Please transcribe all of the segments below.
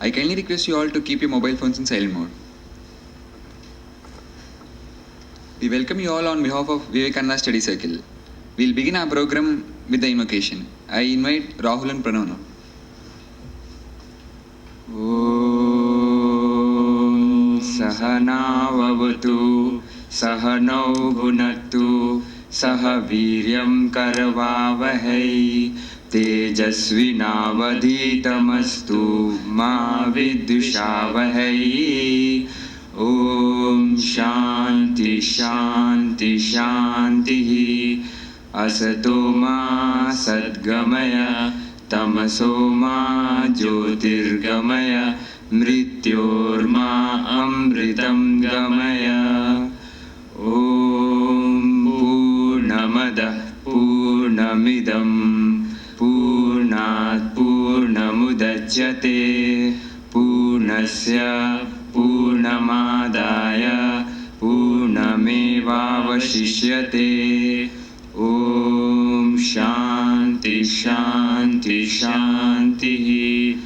I kindly request you all to keep your mobile phones in silent mode. We welcome you all on behalf of Vivekananda Study Circle. We'll begin our program with the invocation. I invite Rahul and Pranav now. Om Sahana Vavatu Sahanau Bhunattu Sahaviryam Karavavahai Tejasvinavadhitamastu Ma Vidushavahai. Om Shanti Shanti Shanti Asato Ma Sadgamaya Tamaso Ma Jyotirgamaya Mrityorma Amritam Gamaya. Om Purnamada Purnamidam Purnat Purnamudachyate Purnasya Purnamadaya Purnamevavashishyate. Om Shanti Shanti Shanti.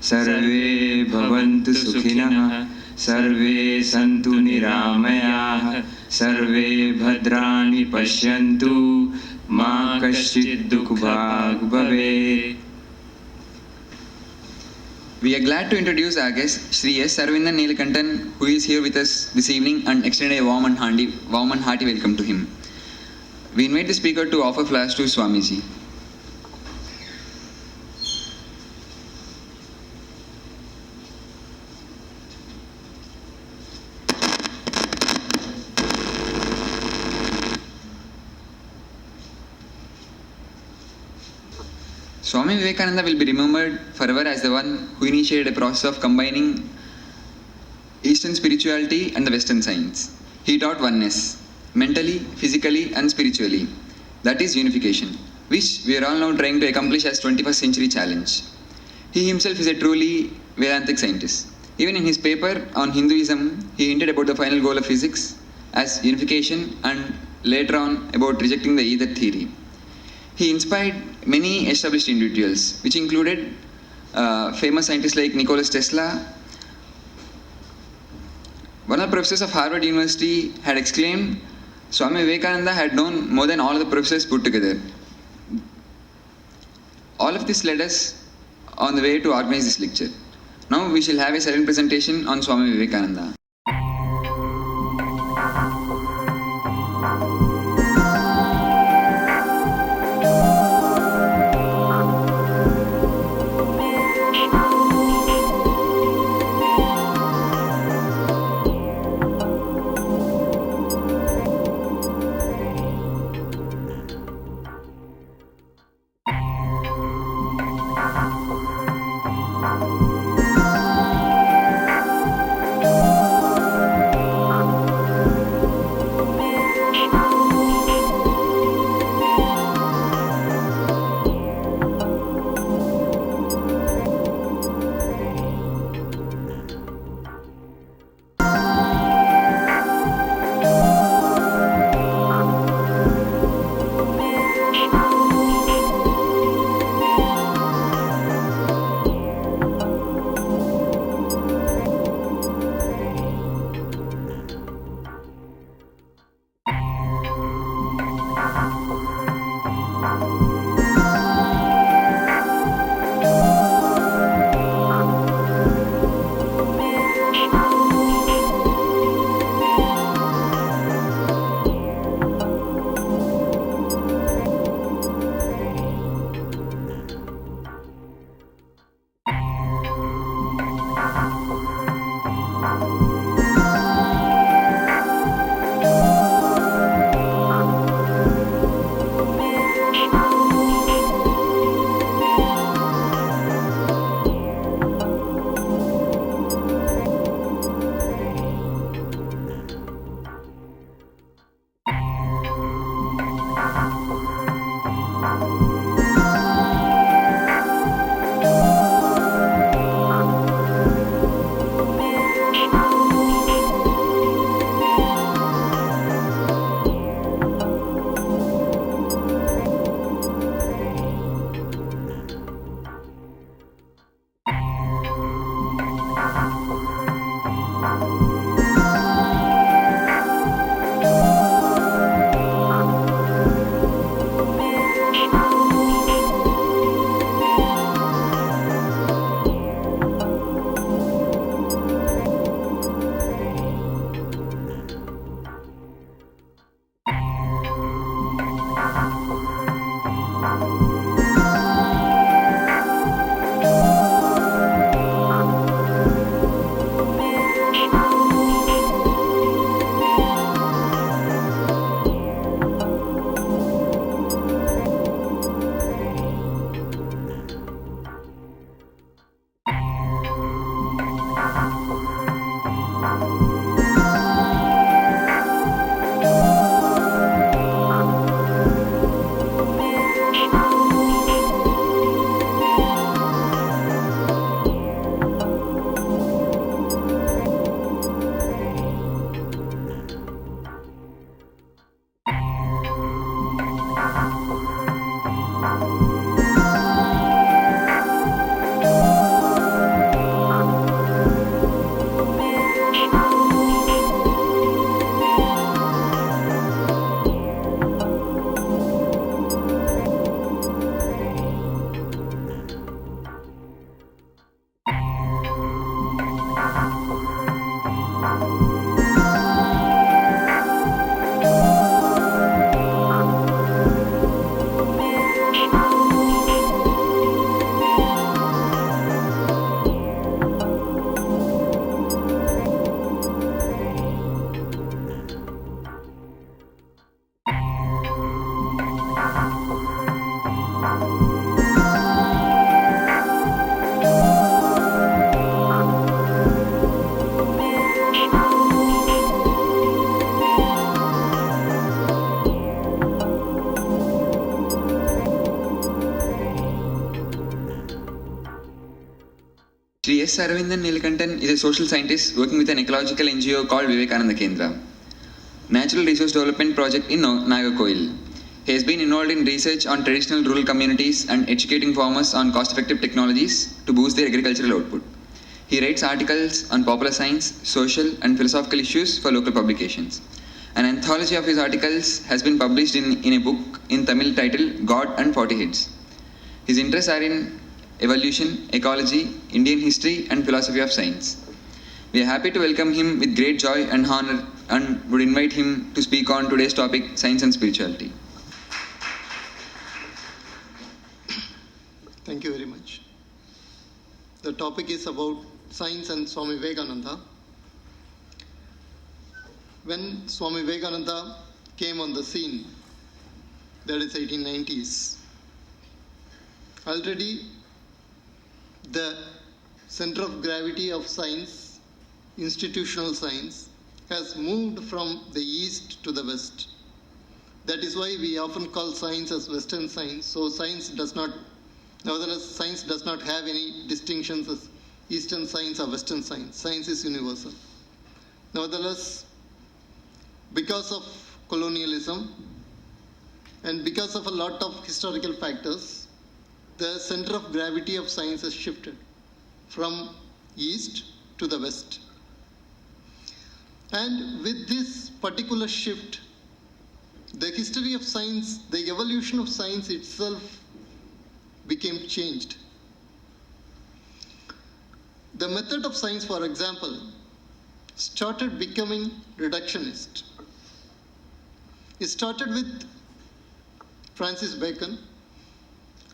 Sarve bhavantu sukhinah, sarve santu niramayah, sarve bhadrani pashyantu, ma kaschid dukbhag bhavet. We are glad to introduce our guest, Shri S. Aravindan Neelakandan, who is here with us this evening and extend a warm and hearty welcome to him. We invite the speaker to offer flowers to Swamiji. Swami Vivekananda will be remembered forever as the one who initiated a process of combining Eastern spirituality and the Western science. He taught oneness, mentally, physically and spiritually. That is unification, which we are all now trying to accomplish as 21st century challenge. He himself is a truly Vedantic scientist. Even in his paper on Hinduism, he hinted about the final goal of physics as unification and later on about rejecting the ether theory. He inspired many established individuals, which included famous scientists like Nikola Tesla. One of the professors of Harvard University had exclaimed, Swami Vivekananda had known more than all the professors put together. All of this led us on the way to organize this lecture. Now we shall have a silent presentation on Swami Vivekananda. P.S. Aravindan Neelakandan is a social scientist working with an ecological NGO called Vivekananda Kendra, Natural Resource Development Project in Nagarkoil. He has been involved in research on traditional rural communities and educating farmers on cost-effective technologies to boost their agricultural output. He writes articles on popular science, social and philosophical issues for local publications. An anthology of his articles has been published in a book in Tamil titled God and 40 Heads. His interests are in evolution, ecology, Indian history and philosophy of science. We are happy to welcome him with great joy and honor and would invite him to speak on today's topic, science and spirituality. Thank you very much. The topic is about science and Swami Vivekananda. When Swami Vivekananda came on the scene, that is 1890s, already the center of gravity of science, institutional science, has moved from the east to the west. That is why we often call science as Western science. So nevertheless, science does not have any distinctions as Eastern science or Western science. Science is universal. Nevertheless, because of colonialism and because of a lot of historical factors, the center of gravity of science has shifted from east to the west. And with this particular shift, the history of science, the evolution of science itself became changed. The method of science, for example, started becoming reductionist. It started with Francis Bacon,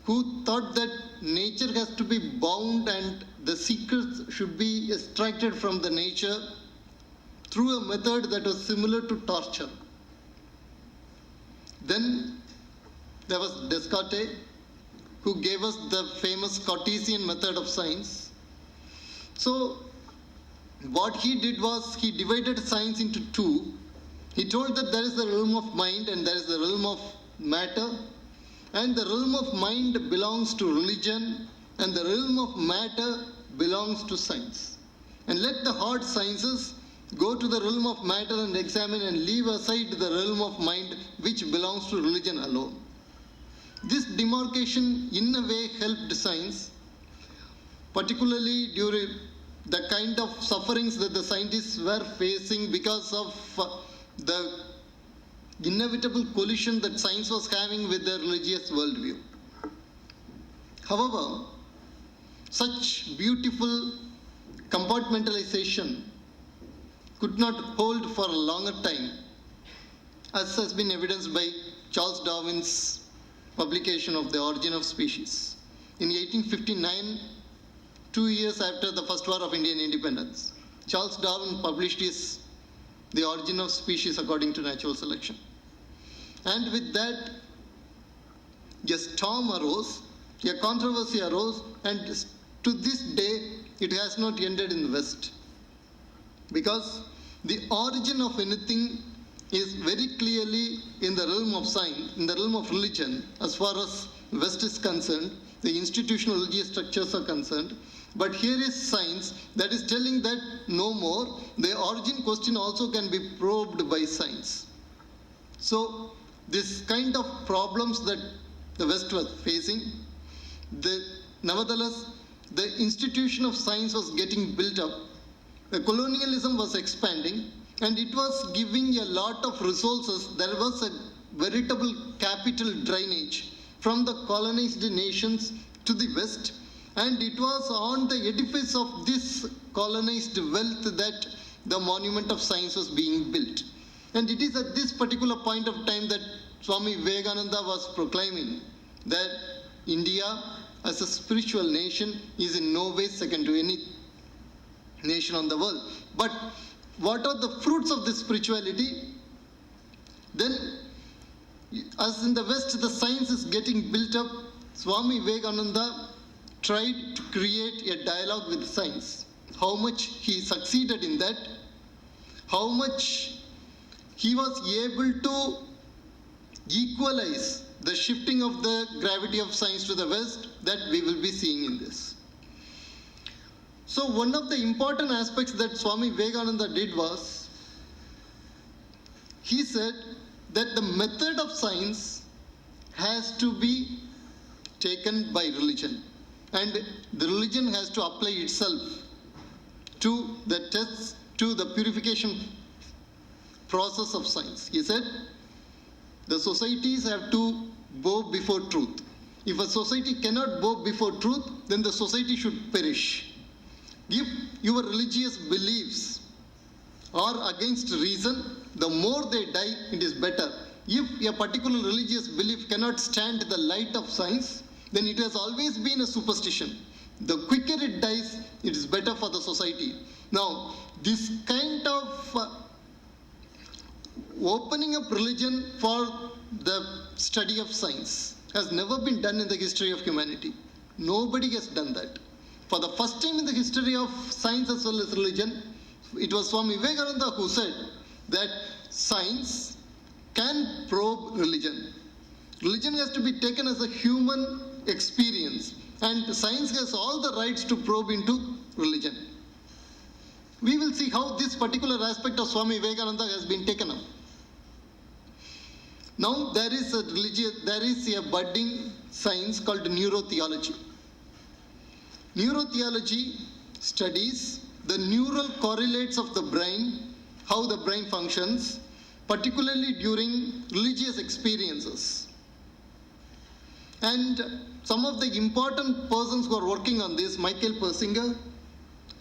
who thought that nature has to be bound and the secrets should be extracted from the nature through a method that was similar to torture. Then there was Descartes, who gave us the famous Cartesian method of science. So what he did was he divided science into two. He told that there is the realm of mind and there is the realm of matter, and the realm of mind belongs to religion and the realm of matter belongs to science. And let the hard sciences go to the realm of matter and examine and leave aside the realm of mind which belongs to religion alone. This demarcation in a way helped science, particularly during the kind of sufferings that the scientists were facing because of the inevitable collision that science was having with the religious worldview. However, such beautiful compartmentalization could not hold for a longer time, as has been evidenced by Charles Darwin's publication of The Origin of Species. In 1859, 2 years after the First War of Indian Independence, Charles Darwin published his The Origin of Species According to Natural Selection. And with that, a storm arose, a controversy arose, and to this day, it has not ended in the West. Because the origin of anything is very clearly in the realm of science, in the realm of religion, as far as West is concerned, the institutional religious structures are concerned. But here is science that is telling that no more, the origin question also can be probed by science. So, this kind of problems that the West was facing, nevertheless, the institution of science was getting built up, the colonialism was expanding, and it was giving a lot of resources. There was a veritable capital drainage from the colonized nations to the West, and it was on the edifice of this colonized wealth that the monument of science was being built. And it is at this particular point of time that Swami Vivekananda was proclaiming that India as a spiritual nation is in no way second to any nation on the world. But what are the fruits of this spirituality? Then, as in the West, the science is getting built up, Swami Vivekananda tried to create a dialogue with science. How much he succeeded in that, how much he was able to equalize the shifting of the gravity of science to the West, that we will be seeing in this. So one of the important aspects that Swami Vivekananda did was, he said that the method of science has to be taken by religion, and the religion has to apply itself to the tests, to the purification process of science. He said the societies have to bow before truth. If a society cannot bow before truth, then the society should perish. If your religious beliefs are against reason, the more they die, it is better. If a particular religious belief cannot stand the light of science, then it has always been a superstition. The quicker it dies, it is better for the society. Now, this kind of opening up religion for the study of science has never been done in the history of humanity. Nobody has done that. For the first time in the history of science as well as religion, it was Swami Vivekananda who said that science can probe religion. Religion has to be taken as a human experience, and science has all the rights to probe into religion. We will see how this particular aspect of Swami Vivekananda has been taken up. Now there is a budding science called neurotheology. Neurotheology studies the neural correlates of the brain, how the brain functions, particularly during religious experiences. And some of the important persons who are working on this, Michael Persinger,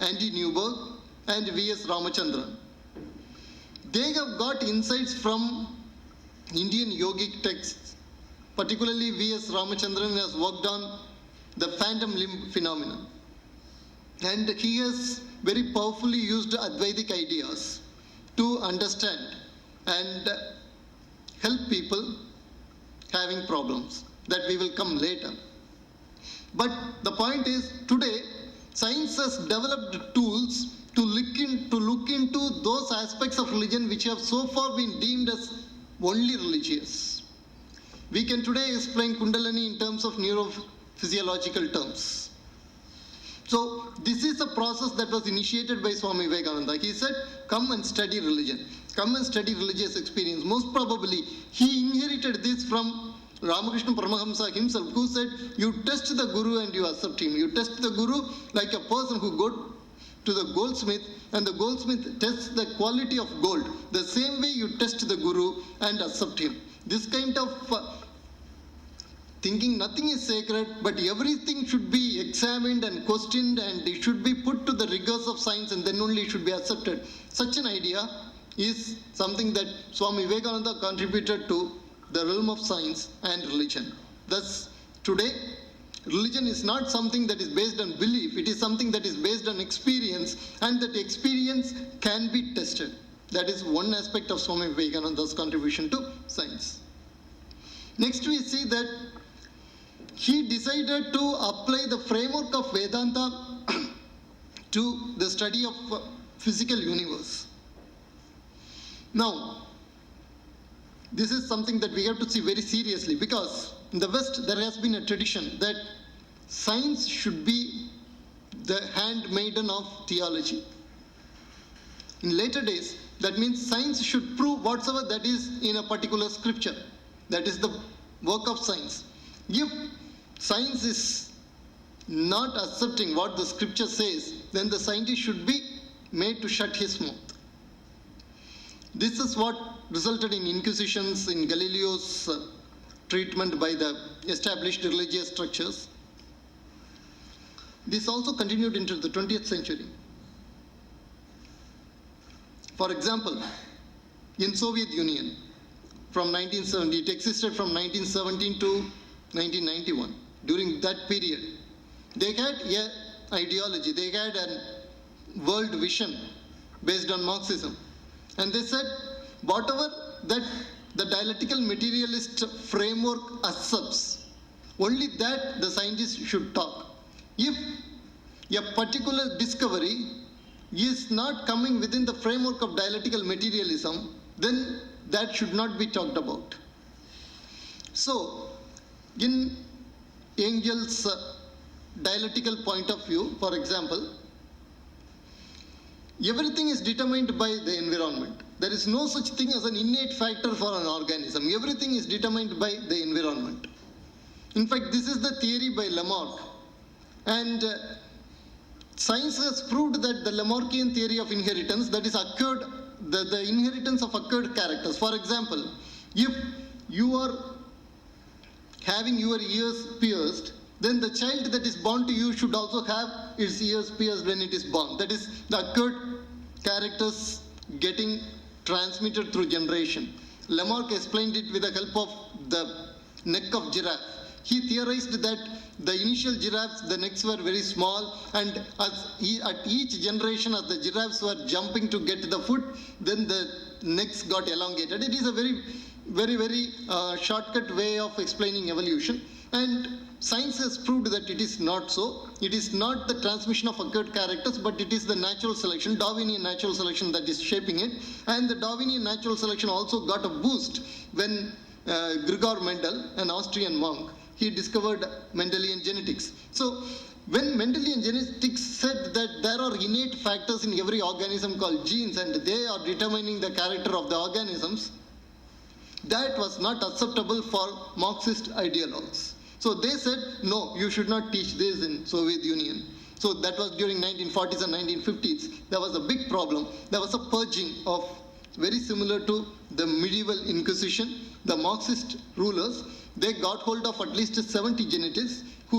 Andy Newberg, and V.S. Ramachandran, they have got insights from Indian yogic texts. Particularly V.S. Ramachandran has worked on the phantom limb phenomenon. And he has very powerfully used Advaitic ideas to understand and help people having problems. That we will come later. But the point is, today, science has developed tools to look into those aspects of religion which have so far been deemed as only religious. We can today explain Kundalini in terms of neurophysiological terms. So this is a process that was initiated by Swami Vivekananda. He said, come and study religion. Come and study religious experience. Most probably, he inherited this from Ramakrishna Paramahamsa himself, who said, you test the Guru and you accept him. You test the Guru like a person who goes to the goldsmith, and the goldsmith tests the quality of gold. The same way you test the Guru and accept him. This kind of thinking nothing is sacred, but everything should be examined and questioned, and it should be put to the rigors of science, and then only it should be accepted. Such an idea is something that Swami Vivekananda contributed to the realm of science and religion. Thus, today, religion is not something that is based on belief, it is something that is based on experience, and that experience can be tested. That is one aspect of Swami Vivekananda's contribution to science. Next, we see that he decided to apply the framework of Vedanta to the study of physical universe. Now, this is something that we have to see very seriously, because in the West there has been a tradition that science should be the handmaiden of theology. In later days, that means science should prove whatsoever that is in a particular scripture. That is the work of science. If science is not accepting what the scripture says, then the scientist should be made to shut his mouth. This is what resulted in inquisitions in Galileo's treatment by the established religious structures. This also continued into the 20th century. For example, in Soviet Union, from 1970, it existed from 1917 to 1991. During that period, they had an ideology, they had a world vision based on Marxism. And they said, whatever that the dialectical materialist framework accepts, only that the scientists should talk. If a particular discovery is not coming within the framework of dialectical materialism, then that should not be talked about. So, in Engel's dialectical point of view, for example, everything is determined by the environment. There is no such thing as an innate factor for an organism. Everything is determined by the environment. In fact, this is the theory by Lamarck. And science has proved that the Lamarckian theory of inheritance, that is occurred, the inheritance of occurred characters. For example, if you are having your ears pierced, then the child that is born to you should also have its ears pierced when it is born. That is the occurred characters getting transmitted through generation. Lamarck explained it with the help of the neck of giraffe. He theorized that the initial giraffes, the necks were very small, and at each generation as the giraffes were jumping to get the food, then the necks got elongated. It is a very shortcut way of explaining evolution, and science has proved that it is not so. It is not the transmission of occurred characters, but it is the natural selection, Darwinian natural selection, that is shaping it. And the Darwinian natural selection also got a boost when Gregor Mendel, an Austrian monk, he discovered Mendelian genetics. So when Mendelian genetics said that there are innate factors in every organism called genes and they are determining the character of the organisms, that was not acceptable for Marxist ideologues. So they said, no, you should not teach this in Soviet Union. So that was during 1940s and 1950s. There was a big problem. There was a purging of, very similar to the medieval Inquisition. The Marxist rulers, they got hold of at least 70 genetics who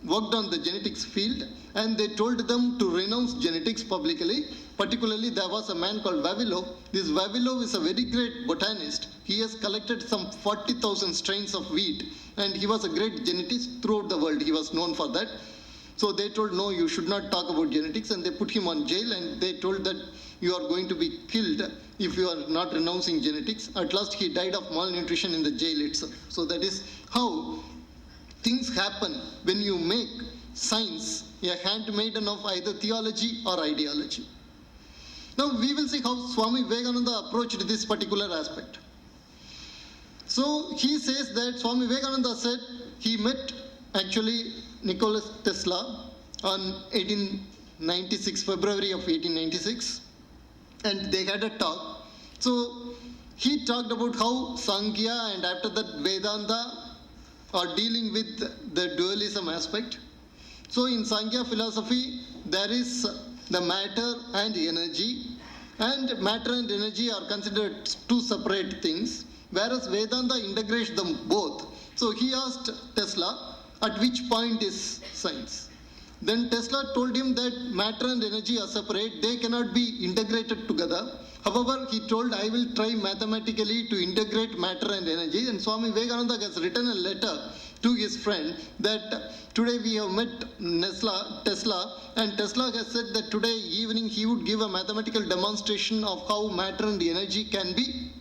worked on the genetics field, and they told them to renounce genetics publicly. Particularly, there was a man called Vavilov. This Vavilov is a very great botanist. He has collected some 40,000 strains of wheat, and he was a great geneticist throughout the world. He was known for that. So they told, no, you should not talk about genetics, and they put him on jail, and they told that you are going to be killed if you are not renouncing genetics. At last, he died of malnutrition in the jail itself. So that is how things happen when you make science a handmaiden of either theology or ideology. Now we will see how Swami Vivekananda approached this particular aspect. So he says that Swami Vivekananda said he met actually Nikola Tesla on 1896, February of 1896, and they had a talk. So he talked about how Sankhya and after that Vedanta are dealing with the dualism aspect. So in Sankhya philosophy, there is the matter and energy, and matter and energy are considered two separate things, whereas Vedanta integrates them both. So he asked Tesla, at which point is science? Then Tesla told him that matter and energy are separate, they cannot be integrated together. However, he told, I will try mathematically to integrate matter and energy. And Swami Vivekananda has written a letter to his friend that today we have met Tesla, and Tesla has said that today evening he would give a mathematical demonstration of how matter and energy can be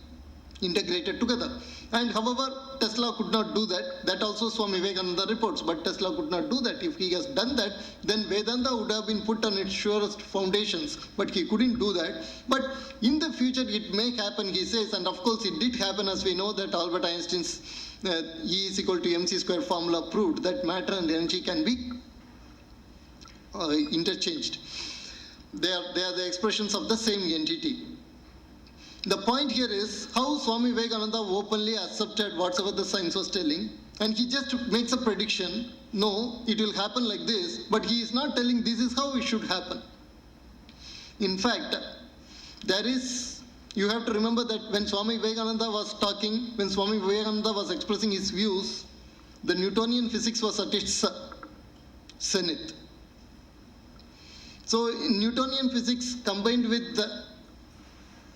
integrated together. And however, Tesla could not do that. That also Swami Vivekananda reports, but Tesla could not do that. If he has done that, then Vedanta would have been put on its surest foundations, but he couldn't do that. But in the future, it may happen, he says, and of course it did happen, as we know that Albert Einstein's E is equal to mc square formula proved that matter and energy can be interchanged. They are the expressions of the same entity. The point here is how Swami Vivekananda openly accepted whatever the science was telling, and he just makes a prediction, no, it will happen like this, but he is not telling this is how it should happen. In fact, you have to remember that when Swami Vivekananda was talking, when Swami Vivekananda was expressing his views, the Newtonian physics was at its zenith. So in Newtonian physics combined with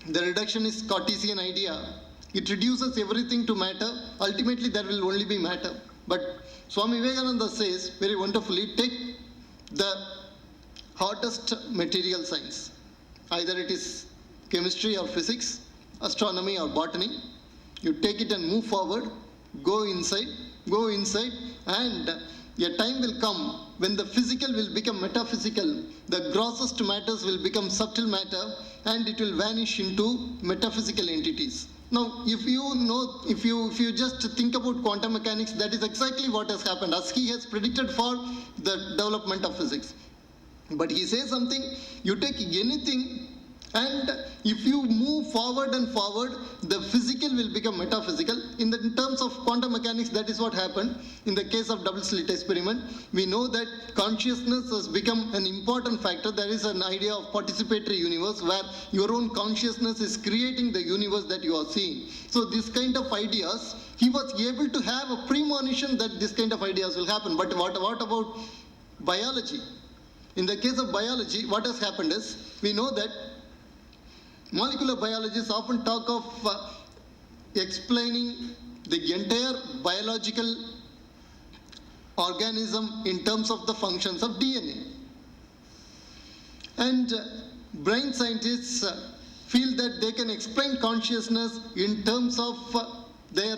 the reductionist Cartesian idea, it reduces everything to matter. Ultimately, there will only be matter. But Swami Vivekananda says very wonderfully, take the hottest material science. Either it is chemistry or physics, astronomy or botany. You take it and move forward, go inside, and a time will come when the physical will become metaphysical, the grossest matters will become subtle matter, and it will vanish into metaphysical entities. Now, if you just think about quantum mechanics, that is exactly what has happened, as he has predicted for the development of physics. But he says something, you take anything, and if you move forward and forward, the physical will become metaphysical. In terms of quantum mechanics, that is what happened. In the case of double slit experiment, we know that consciousness has become an important factor. There is an idea of participatory universe where your own consciousness is creating the universe that you are seeing. So this kind of ideas, he was able to have a premonition that this kind of ideas will happen. But what about biology? In the case of biology, what has happened is, we know that molecular biologists often talk of explaining the entire biological organism in terms of the functions of DNA. And brain scientists feel that they can explain consciousness in terms of their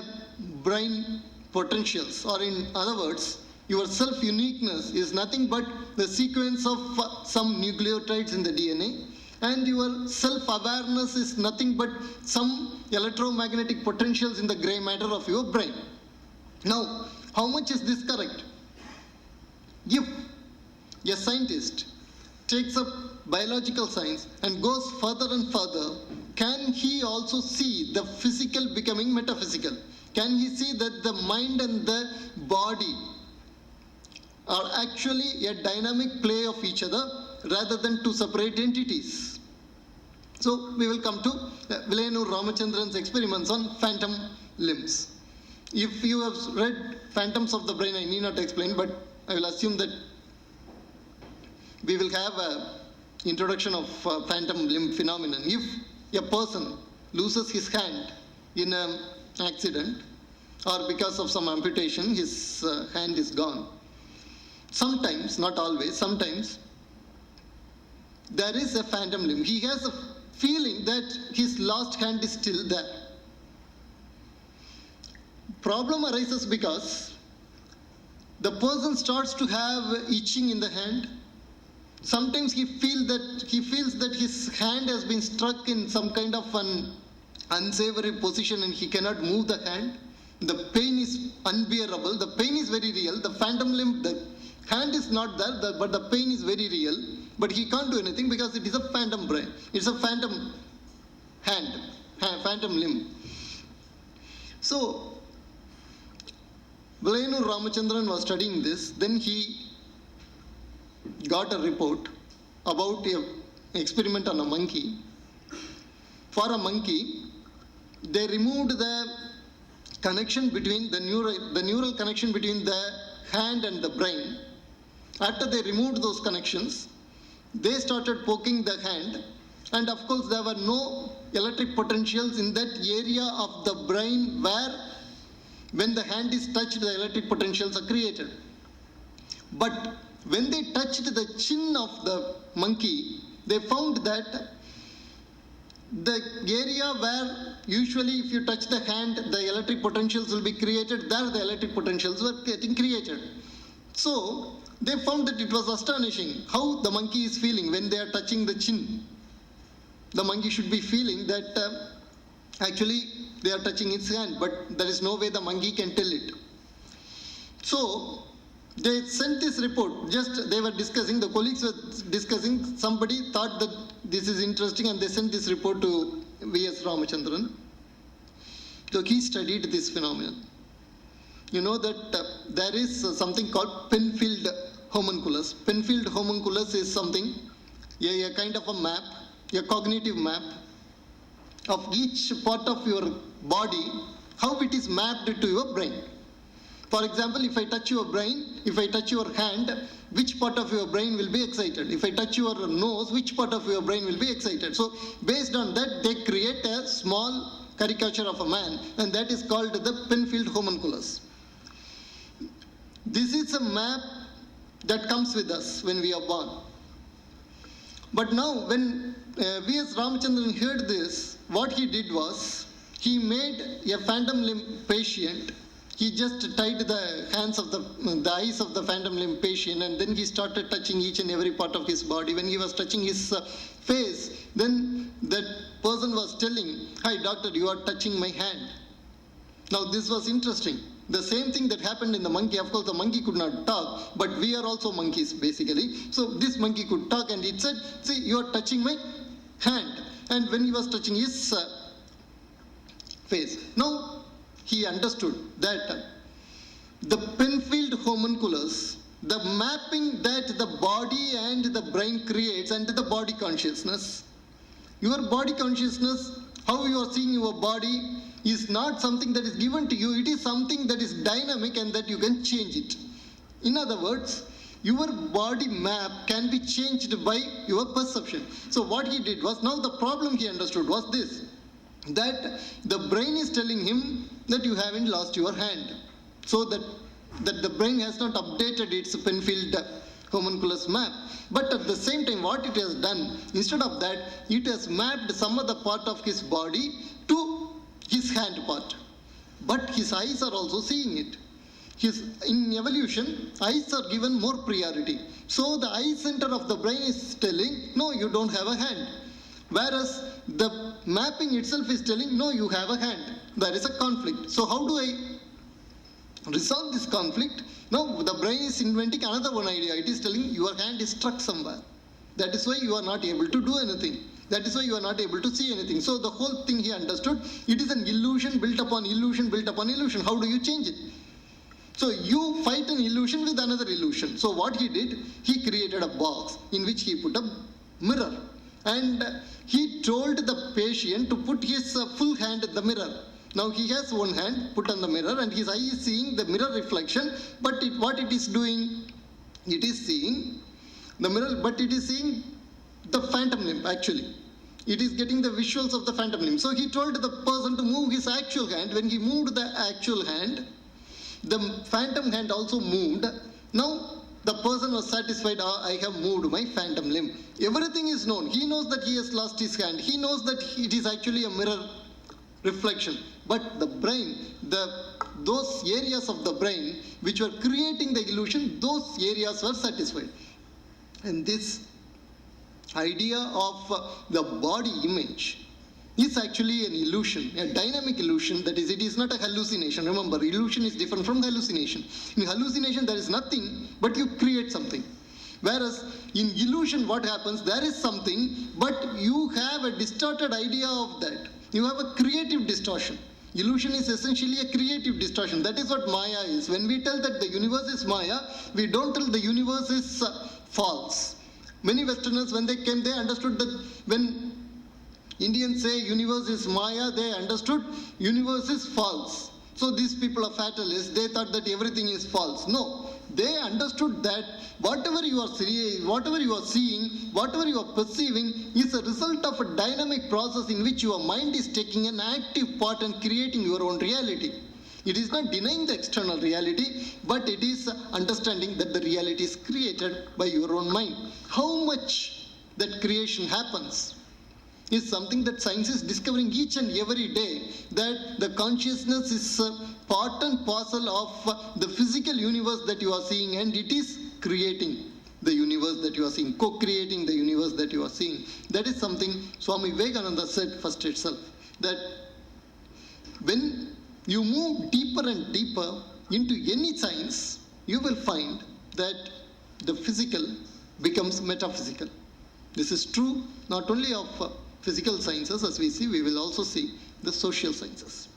brain potentials, or in other words, your self-uniqueness is nothing but the sequence of some nucleotides in the DNA, and your self-awareness is nothing but some electromagnetic potentials in the gray matter of your brain. Now, how much is this correct? If a scientist takes up biological science and goes further and further, can he also see the physical becoming metaphysical? Can he see that the mind and the body are actually a dynamic play of each other rather than two separate entities? So we will come to Vilayanur Ramachandran's experiments on phantom limbs. If you have read Phantoms of the Brain, I need not explain, but I will assume that we will have an introduction of phantom limb phenomenon. If a person loses his hand in an accident, or because of some amputation, his hand is gone. Sometimes, not always, sometimes there is a phantom limb. He has a feeling that his lost hand is still there. Problem arises because the person starts to have itching in the hand. Sometimes he feels that his hand has been struck in some kind of an unsavory position and he cannot move the hand. The pain is unbearable. The pain is very real. The phantom limb, the hand is not there, but the pain is very real. But he can't do anything because it is a phantom brain. It's a phantom hand, phantom limb. So, Vilayanur Ramachandran was studying this. Then he got a report about an experiment on a monkey. For a monkey, they removed the connection between the neural connection between the hand and the brain. After they removed those connections, they started poking the hand, and of course there were no electric potentials in that area of the brain where when the hand is touched, the electric potentials are created. But when they touched the chin of the monkey, they found that the area where usually if you touch the hand, the electric potentials will be created, there the electric potentials were getting created. So they found that it was astonishing how the monkey is feeling when they are touching the chin. The monkey should be feeling that actually they are touching its hand, but there is no way the monkey can tell it. So they sent this report, just they were discussing, the colleagues were discussing, somebody thought that this is interesting and they sent this report to V.S. Ramachandran. So he studied this phenomenon. You know that there is something called Penfield homunculus. Penfield homunculus is something, a kind of a map, a cognitive map of each part of your body, how it is mapped to your brain. For example, if I touch your brain, if I touch your hand, which part of your brain will be excited? If I touch your nose, which part of your brain will be excited? So based on that, they create a small caricature of a man, and that is called the Penfield homunculus. This is a map that comes with us when we are born. But now when V.S. Ramachandran heard this, what he did was, he made a phantom limb patient. He just tied the hands of the eyes of the phantom limb patient, and then he started touching each and every part of his body. When he was touching his face, then that person was telling, "Hi doctor, you are touching my hand." Now this was interesting. The same thing that happened in the monkey. Of course, the monkey could not talk, but we are also monkeys basically. So this monkey could talk, and it said, see, you are touching my hand. And when he was touching his face, now he understood that the Penfield homunculus, the mapping that the body and the brain creates, and the body consciousness, your body consciousness, how you are seeing your body, is not something that is given to you. It is something that is dynamic and that you can change it. In other words, your body map can be changed by your perception. So what he did was, now the problem he understood was this, that the brain is telling him that you haven't lost your hand. So that the brain has not updated its Penfield homunculus map. But at the same time, what it has done, instead of that, it has mapped some other part of his body to his hand part. But his eyes are also seeing it. In evolution, eyes are given more priority. So the eye center of the brain is telling, no, you don't have a hand. Whereas the mapping itself is telling, no, you have a hand. There is a conflict. So how do I resolve this conflict? Now the brain is inventing another one idea. It is telling your hand is stuck somewhere. That is why you are not able to do anything. That is why you are not able to see anything. So the whole thing he understood, it is an illusion built upon illusion built upon illusion. How do you change it? So you fight an illusion with another illusion. So what he did, he created a box in which he put a mirror. And he told the patient to put his full hand in the mirror. Now he has one hand put on the mirror, and his eye is seeing the mirror reflection. But what it is doing, it is seeing the mirror, but it is seeing the phantom limb actually. It is getting the visuals of the phantom limb. So he told the person to move his actual hand. When he moved the actual hand, the phantom hand also moved. Now the person was satisfied, I have moved my phantom limb. Everything is known. He knows that he has lost his hand. He knows that it is actually a mirror reflection. But the brain, those areas of the brain which were creating the illusion, those areas were satisfied. And this idea of the body image is actually an illusion, a dynamic illusion. That is, it is not a hallucination. Remember, illusion is different from hallucination. In hallucination, there is nothing, but you create something. Whereas in illusion, what happens, there is something, but you have a distorted idea of that. You have a creative distortion. Illusion is essentially a creative distortion. That is what Maya is. When we tell that the universe is Maya, we don't tell the universe is false. Many Westerners, when they came, they understood that when Indians say universe is Maya, they understood universe is false. So these people are fatalists. They thought that everything is false. No, they understood that whatever you are seeing, whatever you are perceiving is a result of a dynamic process in which your mind is taking an active part and creating your own reality. It is not denying the external reality, but it is understanding that the reality is created by your own mind. How much that creation happens is something that science is discovering each and every day, that the consciousness is part and parcel of the physical universe that you are seeing, and it is creating the universe that you are seeing, co-creating the universe that you are seeing. That is something Swami Vivekananda said first itself, that when you move deeper and deeper into any science, you will find that the physical becomes metaphysical. This is true not only of physical sciences, as we see, we will also see the social sciences.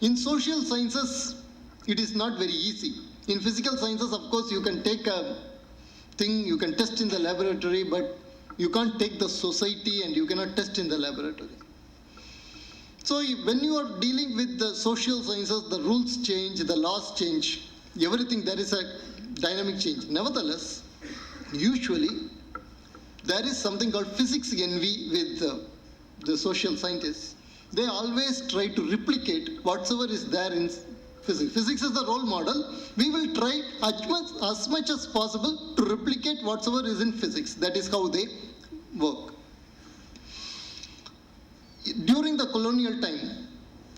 In social sciences, it is not very easy. In physical sciences, of course, you can take a thing, you can test in the laboratory, but you can't take the society and you cannot test in the laboratory. So when you are dealing with the social sciences, the rules change, the laws change, everything, there is a dynamic change. Nevertheless, usually, there is something called physics envy with the social scientists. They always try to replicate whatsoever is there in physics. Physics is the role model. We will try as much as possible to replicate whatsoever is in physics. That is how they work. During the colonial time,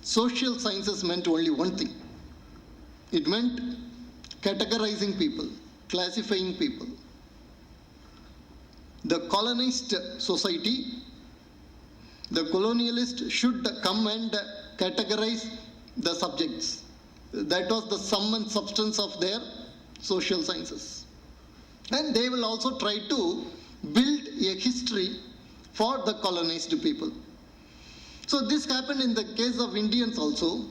social sciences meant only one thing. It meant categorizing people, classifying people. The colonized society, the colonialist should come and categorize the subjects. That was the sum and substance of their social sciences. And they will also try to build a history for the colonized people. So this happened in the case of Indians also.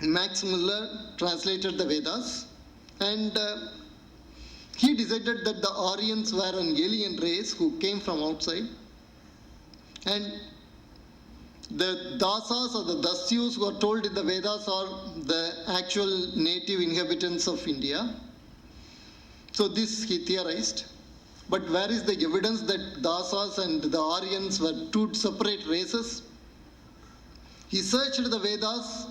Max Muller translated the Vedas, and he decided that the Aryans were an alien race who came from outside, and the Dasas or the Dasyus who are told in the Vedas are the actual native inhabitants of India. So this he theorized. But where is the evidence that Dasas and the Aryans were two separate races? He searched the Vedas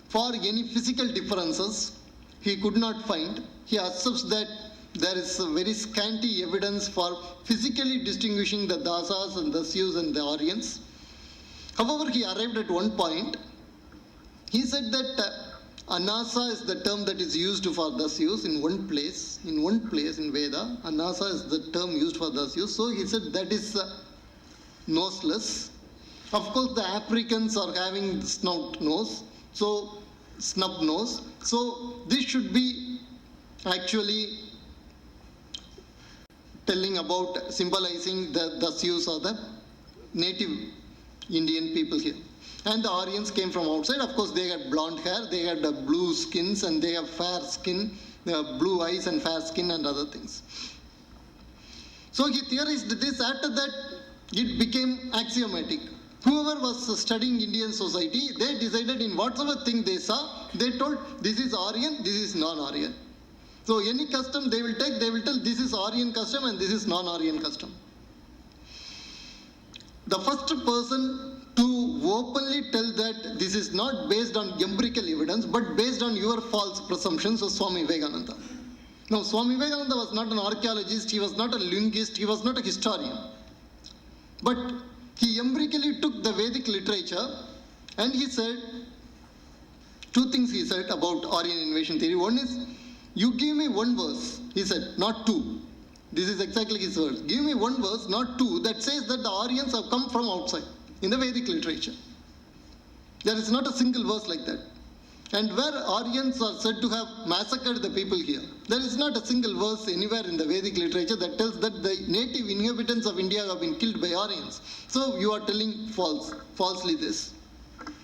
for any physical differences. He could not find. He asserts that there is very scanty evidence for physically distinguishing the Dasas and Dasyus and the Aryans. However, he arrived at one point. He said that Anasa is the term that is used for Dasyus in one place in Veda. Anasa is the term used for Dasyus. So he said that is noseless. Of course, the Africans are having snub nose. So this should be actually telling about symbolizing the Dasyus or the native Indian people here. And the Aryans came from outside. Of course, they had blonde hair, they had blue skins, and they have fair skin, blue eyes and fair skin and other things. So he theorized this. After that, it became axiomatic. Whoever was studying Indian society, they decided in whatever thing they saw, they told this is Aryan, this is non-Aryan. So any custom they will take, they will tell this is Aryan custom and this is non-Aryan custom. The first person to openly tell that this is not based on empirical evidence but based on your false presumptions was Swami Vivekananda. Now Swami Vivekananda was not an archaeologist, he was not a linguist, he was not a historian. But he empirically took the Vedic literature and he said, two things he said about Aryan invasion theory. One is, you give me one verse, he said, not two. This is exactly his words. Give me one verse, not two, that says that the Aryans have come from outside in the Vedic literature. There is not a single verse like that. And where Aryans are said to have massacred the people here, there is not a single verse anywhere in the Vedic literature that tells that the native inhabitants of India have been killed by Aryans. So you are telling falsely this.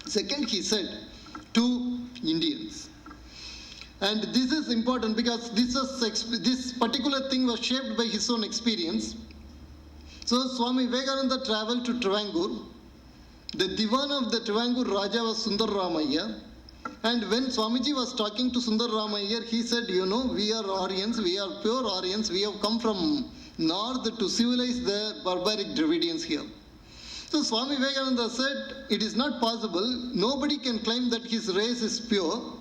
Second, he said to Indians. And this is important because this particular thing was shaped by his own experience. So Swami Vivekananda traveled to Travancore. The Divan of the Travancore Raja was Sundar Ramaiah. And when Swamiji was talking to Sundar Ramaiah, he said, you know, we are Aryans, we are pure Aryans, we have come from north to civilize the barbaric Dravidians here. So Swami Vivekananda said, it is not possible, nobody can claim that his race is pure.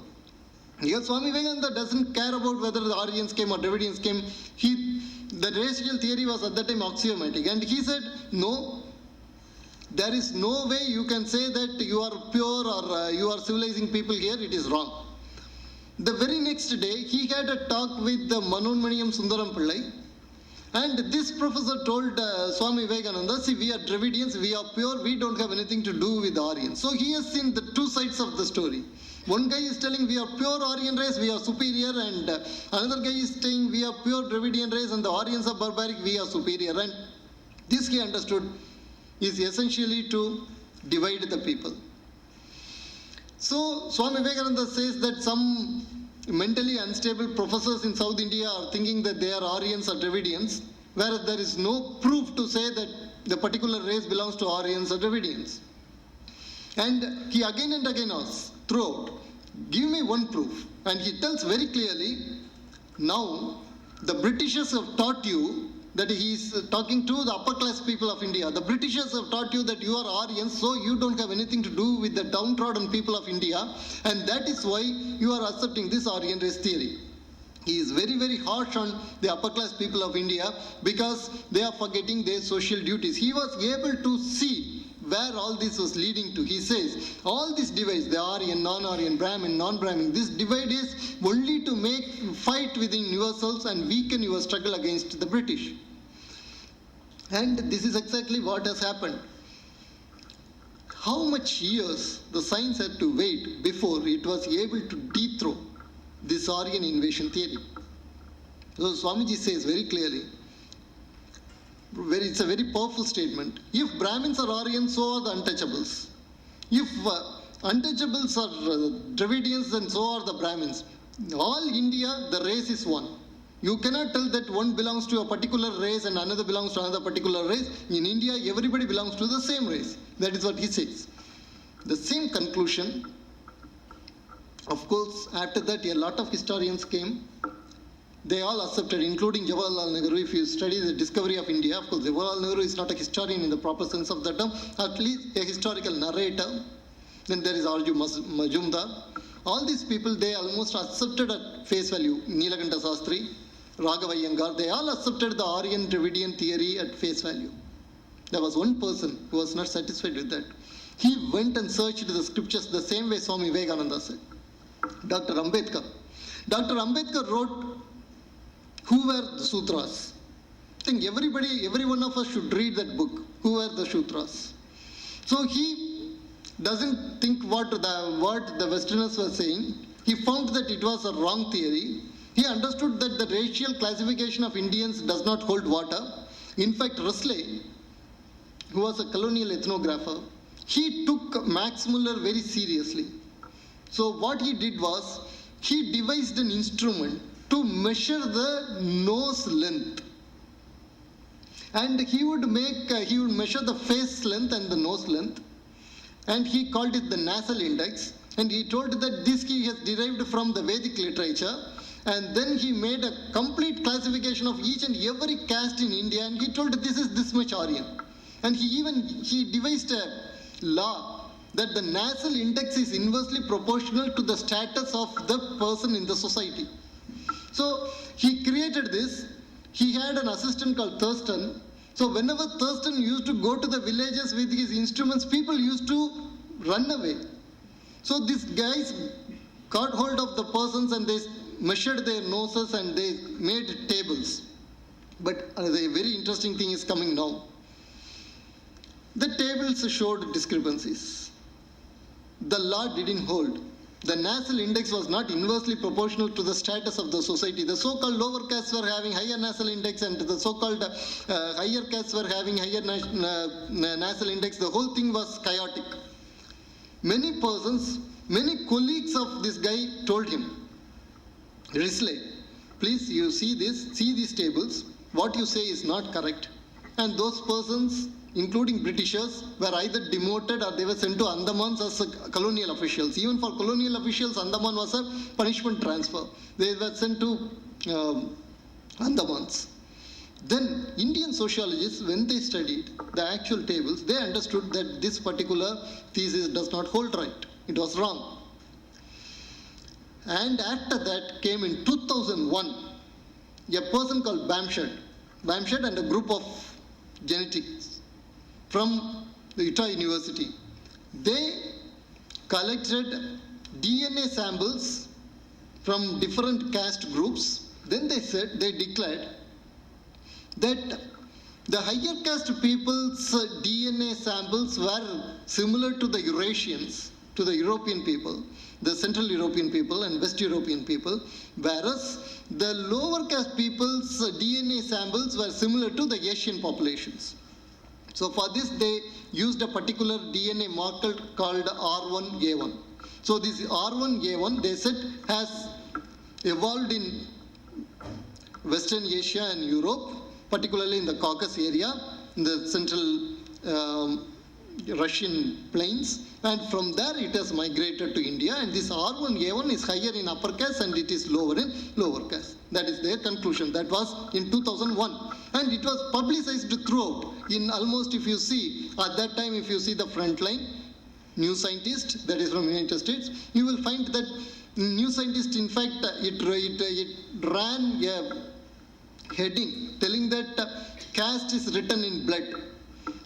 Because Swami Vivekananda doesn't care about whether the Aryans came or Dravidians came. The racial theory was at that time axiomatic. And he said, no, there is no way you can say that you are pure or you are civilizing people here. It is wrong. The very next day, he had a talk with the Manonmaniyam Sundaram Pillai. And this professor told Swami Vivekananda, see, we are Dravidians, we are pure, we don't have anything to do with the Aryans. So he has seen the two sides of the story. One guy is telling we are pure Aryan race, we are superior, and another guy is saying we are pure Dravidian race and the Aryans are barbaric, we are superior. And this he understood is essentially to divide the people. So Swami Vivekananda says that some mentally unstable professors in South India are thinking that they are Aryans or Dravidians, whereas there is no proof to say that the particular race belongs to Aryans or Dravidians. And he again and again asks, throughout, give me one proof. And he tells very clearly, now the Britishers have taught you that he is talking to the upper class people of India. The Britishers have taught you that you are Aryans, so you don't have anything to do with the downtrodden people of India, and that is why you are accepting this Aryan race theory. He is very, very harsh on the upper class people of India because they are forgetting their social duties. He was able to see where all this was leading to. He says, all these divides, the Aryan, non-Aryan, Brahmin, non-Brahmin, this divide is only to make fight within yourselves and weaken your struggle against the British. And this is exactly what has happened. how much years the science had to wait before it was able to dethrone this Aryan invasion theory. So Swamiji says very clearly, it's a very powerful statement. If Brahmins are Aryans, so are the untouchables. If untouchables are Dravidians, then so are the Brahmins. All India, the race is one. You cannot tell that one belongs to a particular race and another belongs to another particular race. In India, everybody belongs to the same race. That is what he says. The same conclusion. Of course, after that, a lot of historians came. They all accepted, including Jawaharlal Nehru. If you study the discovery of India, of course, Jawaharlal Nehru is not a historian in the proper sense of the term, at least a historical narrator. Then there is Arju Majumdar. All these people, they almost accepted at face value. Neelakandan Sastri, Raghava Iyengar, they all accepted the Aryan Dravidian theory at face value. There was one person who was not satisfied with that. He went and searched the scriptures the same way Swami Vivekananda said. Dr. Ambedkar. Dr. Ambedkar wrote, who were the Sutras? I think every one of us should read that book. Who were the Sutras? So he doesn't think what the Westerners were saying. He found that it was a wrong theory. He understood that the racial classification of Indians does not hold water. In fact, Russell, who was a colonial ethnographer, he took Max Muller very seriously. So what he did was, he devised an instrument to measure the nose length. And he would measure the face length and the nose length. And he called it the nasal index. And he told that this he has derived from the Vedic literature. And then he made a complete classification of each and every caste in India. And he told this is this much Aryan. And he devised a law that the nasal index is inversely proportional to the status of the person in the society. So he created this. He had an assistant called Thurston. So whenever Thurston used to go to the villages with his instruments, people used to run away. So these guys got hold of the persons and they measured their noses and they made tables. But the very interesting thing is coming now. The tables showed discrepancies. The law didn't hold. The nasal index was not inversely proportional to the status of the society. The so-called lower castes were having higher nasal index and the so-called higher castes were having higher nasal index. The whole thing was chaotic. Many persons, many colleagues of this guy told him, Risley, please you see these tables, what you say is not correct. And those persons, including Britishers, were either demoted or they were sent to Andamans as colonial officials. Even for colonial officials, Andaman was a punishment transfer. They were sent to Andamans. Then Indian sociologists, when they studied the actual tables, they understood that this particular thesis does not hold right. It was wrong. And after that came in 2001, a person called Bamshed and a group of genetics from the Utah University. They collected DNA samples from different caste groups. Then they declared that the higher caste people's DNA samples were similar to the Eurasians, to the European people, the Central European people and West European people, whereas the lower caste people's DNA samples were similar to the Asian populations. So for this, they used a particular DNA marker called R1A1. So this R1A1, they said, has evolved in Western Asia and Europe, particularly in the Caucasus area, in the central Russian plains. And from there, it has migrated to India. And this R1A1 is higher in upper caste and it is lower in lower caste. That is their conclusion. That was in 2001. And it was publicized throughout. In almost, if you see, at that time, if you see the Frontline, New Scientist, that is from United States, you will find that New Scientist, in fact, it ran a heading telling that caste is written in blood.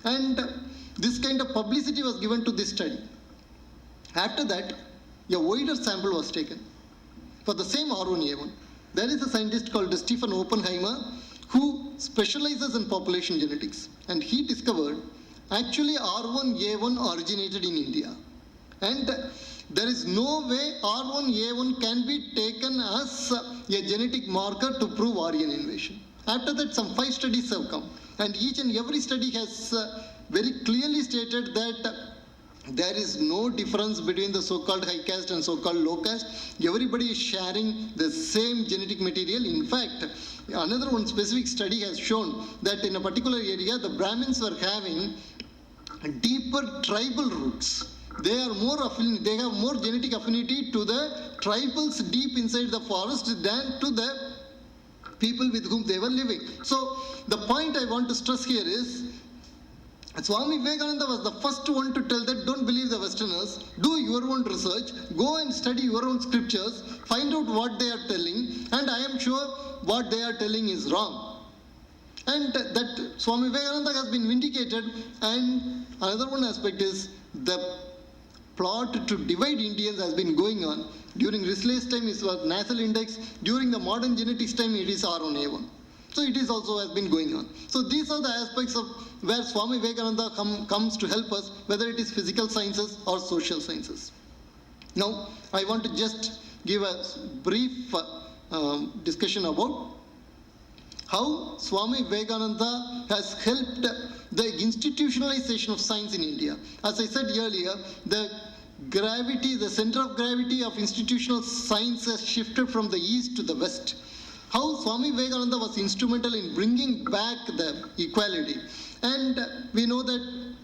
And this kind of publicity was given to this study. After that, a wider sample was taken for the same R1A1. There is a scientist called Stephen Oppenheimer who specializes in population genetics. And he discovered Actually, R1A1 originated in India. And there is no way R1A1 can be taken as a genetic marker to prove Aryan invasion. After that, some 5 studies have come. And each and every study has very clearly stated that there is no difference between the so-called high caste and so-called low caste. Everybody is sharing the same genetic material. In fact, another one specific study has shown that in a particular area, the Brahmins were having deeper tribal roots. They have more genetic affinity to the tribals deep inside the forest than to the people with whom they were living. So the point I want to stress here is, Swami Vivekananda was the first one to tell that don't believe the Westerners, do your own research, go and study your own scriptures, find out what they are telling, and I am sure what they are telling is wrong. And that Swami Vivekananda has been vindicated. And another one aspect is the plot to divide Indians has been going on. During Risley's time it was nasal index, during the modern genetics time it is R1A1. So it is also has been going on. So these are the aspects of where Swami Vivekananda comes to help us, whether it is physical sciences or social sciences. Now, I want to just give a brief discussion about how Swami Vivekananda has helped the institutionalization of science in India. As I said earlier, the center of gravity of institutional science has shifted from the east to the west. How Swami Vivekananda was instrumental in bringing back the equality. And we know that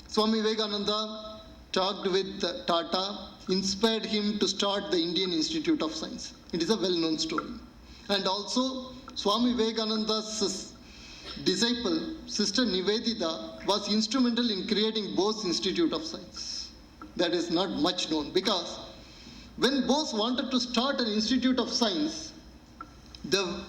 Swami Vivekananda talked with Tata, inspired him to start the Indian Institute of Science. It is a well-known story. And also, Swami Vivekananda's disciple, Sister Nivedita, was instrumental in creating Bose Institute of Science. That is not much known, because when Bose wanted to start an Institute of Science, the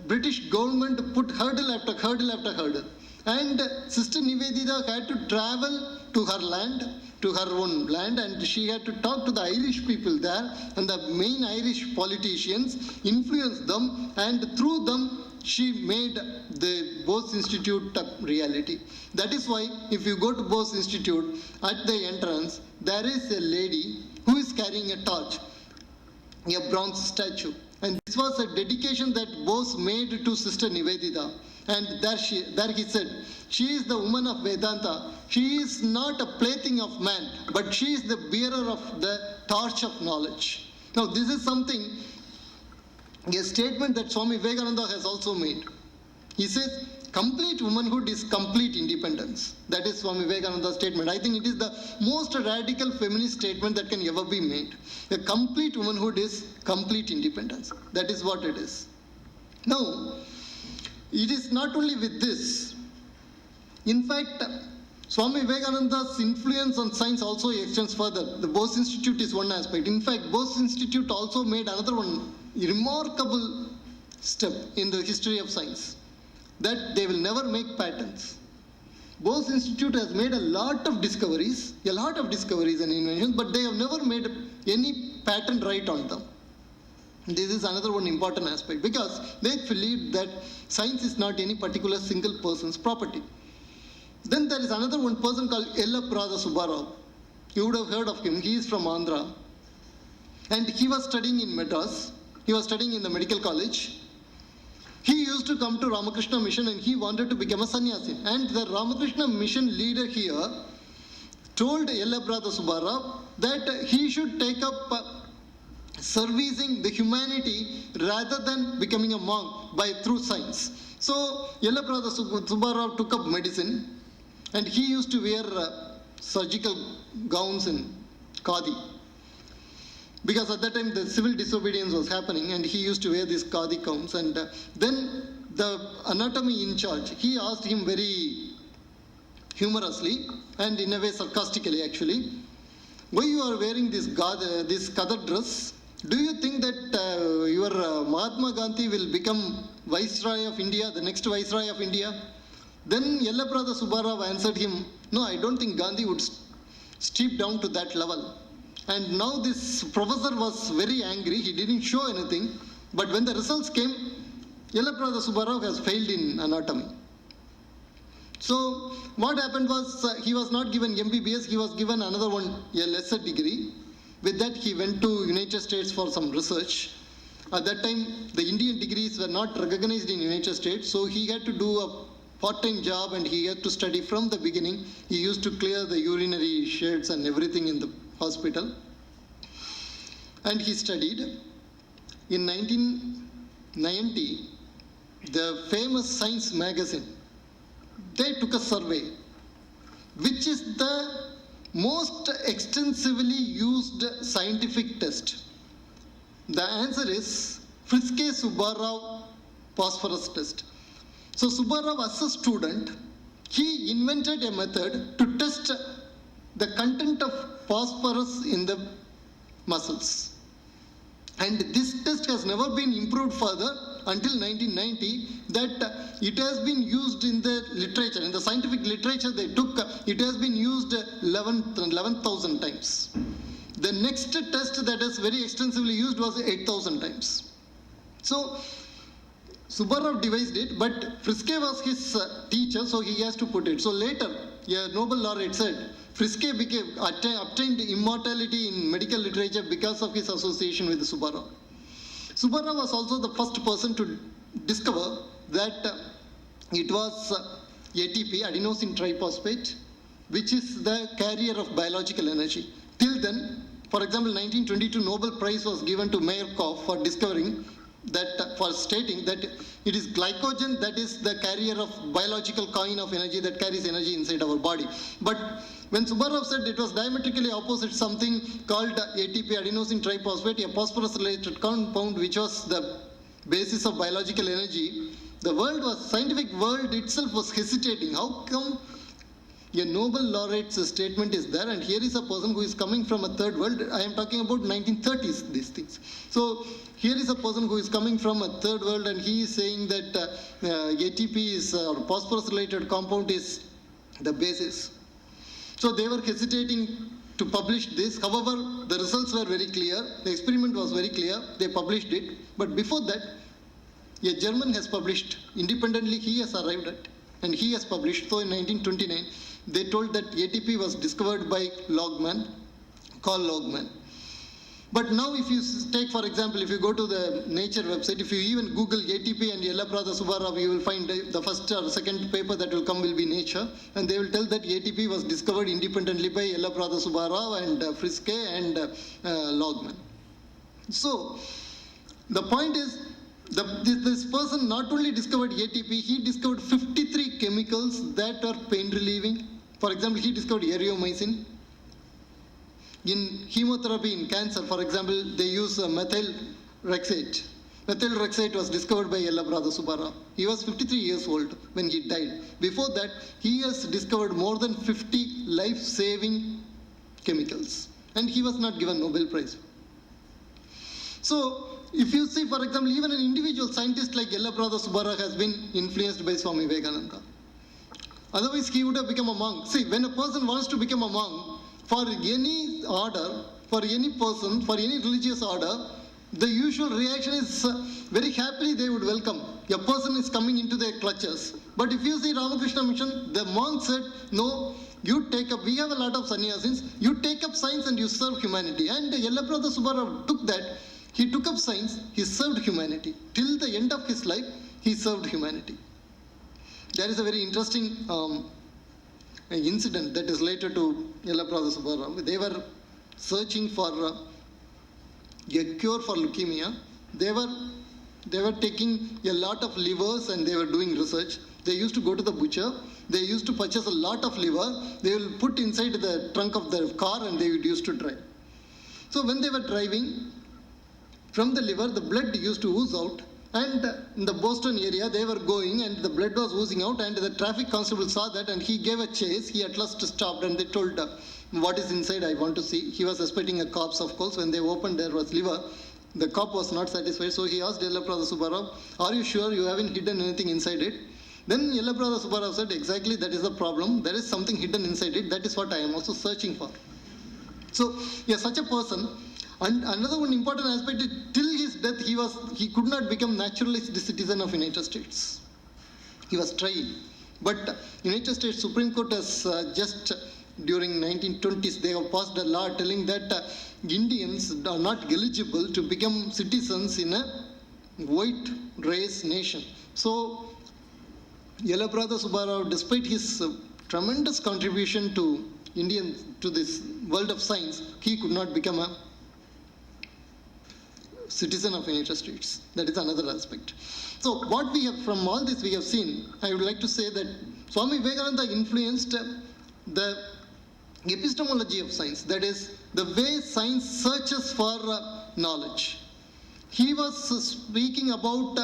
British government put hurdle after hurdle after hurdle. And Sister Nivedita had to travel to her land, to her own land, and she had to talk to the Irish people there, and the main Irish politicians, influence them, and through them she made the Bose Institute a reality. That is why if you go to Bose Institute, at the entrance there is a lady who is carrying a torch, a bronze statue. And this was a dedication that Bose made to Sister Nivedita. And there he said, she is the woman of Vedanta. She is not a plaything of man, but she is the bearer of the torch of knowledge. Now this is something, a statement that Swami Vivekananda has also made. He says, complete womanhood is complete independence. That is Swami Vivekananda's statement. I think it is the most radical feminist statement that can ever be made. A complete womanhood is complete independence. That is what it is. Now, it is not only with this. In fact, Swami Vivekananda's influence on science also extends further. The Bose Institute is one aspect. In fact, Bose Institute also made another one remarkable step in the history of science, that they will never make patents. Bose Institute has made a lot of discoveries and inventions, but they have never made any patent right on them. This is another one important aspect, because they believe that science is not any particular single person's property. Then there is another one person called Yellaprada Subbarao. You would have heard of him. He is from Andhra. And he was studying in Madras. He was studying in the medical college. He used to come to Ramakrishna Mission and he wanted to become a sannyasi. And the Ramakrishna Mission leader here told Yellaprada Subbarao that he should take up servicing the humanity rather than becoming a monk through science. So Yellaprada Subbarao took up medicine, and he used to wear surgical gowns in khadi, because at that time the civil disobedience was happening, and he used to wear these khadi gowns. And then the anatomy in charge, he asked him very humorously and in a way sarcastically actually, why you are wearing this khadar dress? Do you think that your Mahatma Gandhi will become Viceroy of India, the next Viceroy of India? Then Yellaprada Subbarao answered him, no, I don't think Gandhi would stoop down to that level. And now this professor was very angry. He didn't show anything. But when the results came, Yellaprada Subbarao has failed in anatomy. So what happened was he was not given MBBS, he was given another one, a lesser degree. With that he went to United States for some research. At that time the Indian degrees were not recognized in United States, so he had to do a part-time job and he had to study from the beginning. He used to clear the urinary sheds and everything in the hospital. And he studied. In 1990, the famous Science magazine, they took a survey, which is the most extensively used scientific test. The answer is Friske-Subbarao phosphorus test. So Subbarao, as a student, he invented a method to test the content of phosphorus in the muscles. And this test has never been improved further until 1990, that it has been used in the literature, in the scientific literature they took, it has been used 11,000 times. The next test that is very extensively used was 8,000 times. So Subbarao devised it, but Friske was his teacher, so he has to put it. So later, a Nobel laureate said, Friske obtained immortality in medical literature because of his association with Subbarao. Subbarao was also the first person to discover that it was ATP, adenosine triphosphate, which is the carrier of biological energy. Till then, for example, 1922 Nobel Prize was given to Meyerkoff for discovering that, for stating that it is glycogen that is the carrier of biological coin of energy that carries energy inside our body. But when Subbarao said it was diametrically opposite something called ATP, adenosine triphosphate, a phosphorus-related compound which was the basis of biological energy, the scientific world itself was hesitating. How come a Nobel laureate's statement is there, and here is a person who is coming from a third world? I am talking about 1930s, these things. So here is a person who is coming from a third world and he is saying that ATP is, or phosphorus-related compound is the basis. So they were hesitating to publish this. However, the results were very clear. The experiment was very clear. They published it. But before that, a German has published independently. He has arrived at, and he has published. So in 1929, they told that ATP was discovered by Carl Logman. But now if you take, for example, if you go to the Nature website, if you even Google ATP and Yellaprada Subbarao, you will find the first or second paper that will come will be Nature. And they will tell that ATP was discovered independently by Yellaprada Subbarao and Friske and Logman. So the point is, this person not only discovered ATP, he discovered 53 chemicals that are pain relieving. For example, he discovered eriomycin. In chemotherapy in cancer, for example, they use methylrexate. Methylrexate was discovered by Yellaprada Subbarao. He was 53 years old when he died. Before that, he has discovered more than 50 life-saving chemicals. And he was not given Nobel Prize. So, if you see, for example, even an individual scientist like Yellaprada Subbarao has been influenced by Swami Vivekananda. Otherwise, he would have become a monk. See, when a person wants to become a monk, for any order, for any person, for any religious order, the usual reaction is very happily they would welcome. A person is coming into their clutches. But if you see Ramakrishna Mission, the monk said, no, you take up, we have a lot of sannyasins, you take up science and you serve humanity. And Yellaprada Subbarao took that, he took up science, he served humanity. Till the end of his life, he served humanity. There is a very interesting incident that is related to Yellaprada Subbarao. They were searching for a cure for leukemia. They were taking a lot of livers and they were doing research. They used to go to the butcher. They used to purchase a lot of liver. They will put inside the trunk of the car and they would use to drive. So when they were driving, from the liver, the blood used to ooze out. And in the Boston area, they were going and the blood was oozing out, and the traffic constable saw that and he gave a chase. He at last stopped and they told, what is inside, I want to see. He was expecting a corpse, of course. When they opened, there was liver. The cop was not satisfied, so he asked Yellaprada Subbarao, are you sure you haven't hidden anything inside it? Then Yellaprada Subbarao said, exactly, that is the problem. There is something hidden inside it. That is what I am also searching for. So, yeah, such a person. And another one important aspect is, till his death, he could not become naturalized citizen of United States. He was trying. But United States Supreme Court has just during 1920s, they have passed a law telling that Indians are not eligible to become citizens in a white race nation. So, Yelabrada Subbarao, despite his tremendous contribution to this world of science, he could not become a citizen of United States. That is another aspect. So what we have, from all this we have seen, I would like to say that Swami Vivekananda influenced the epistemology of science, that is the way science searches for knowledge. He was speaking about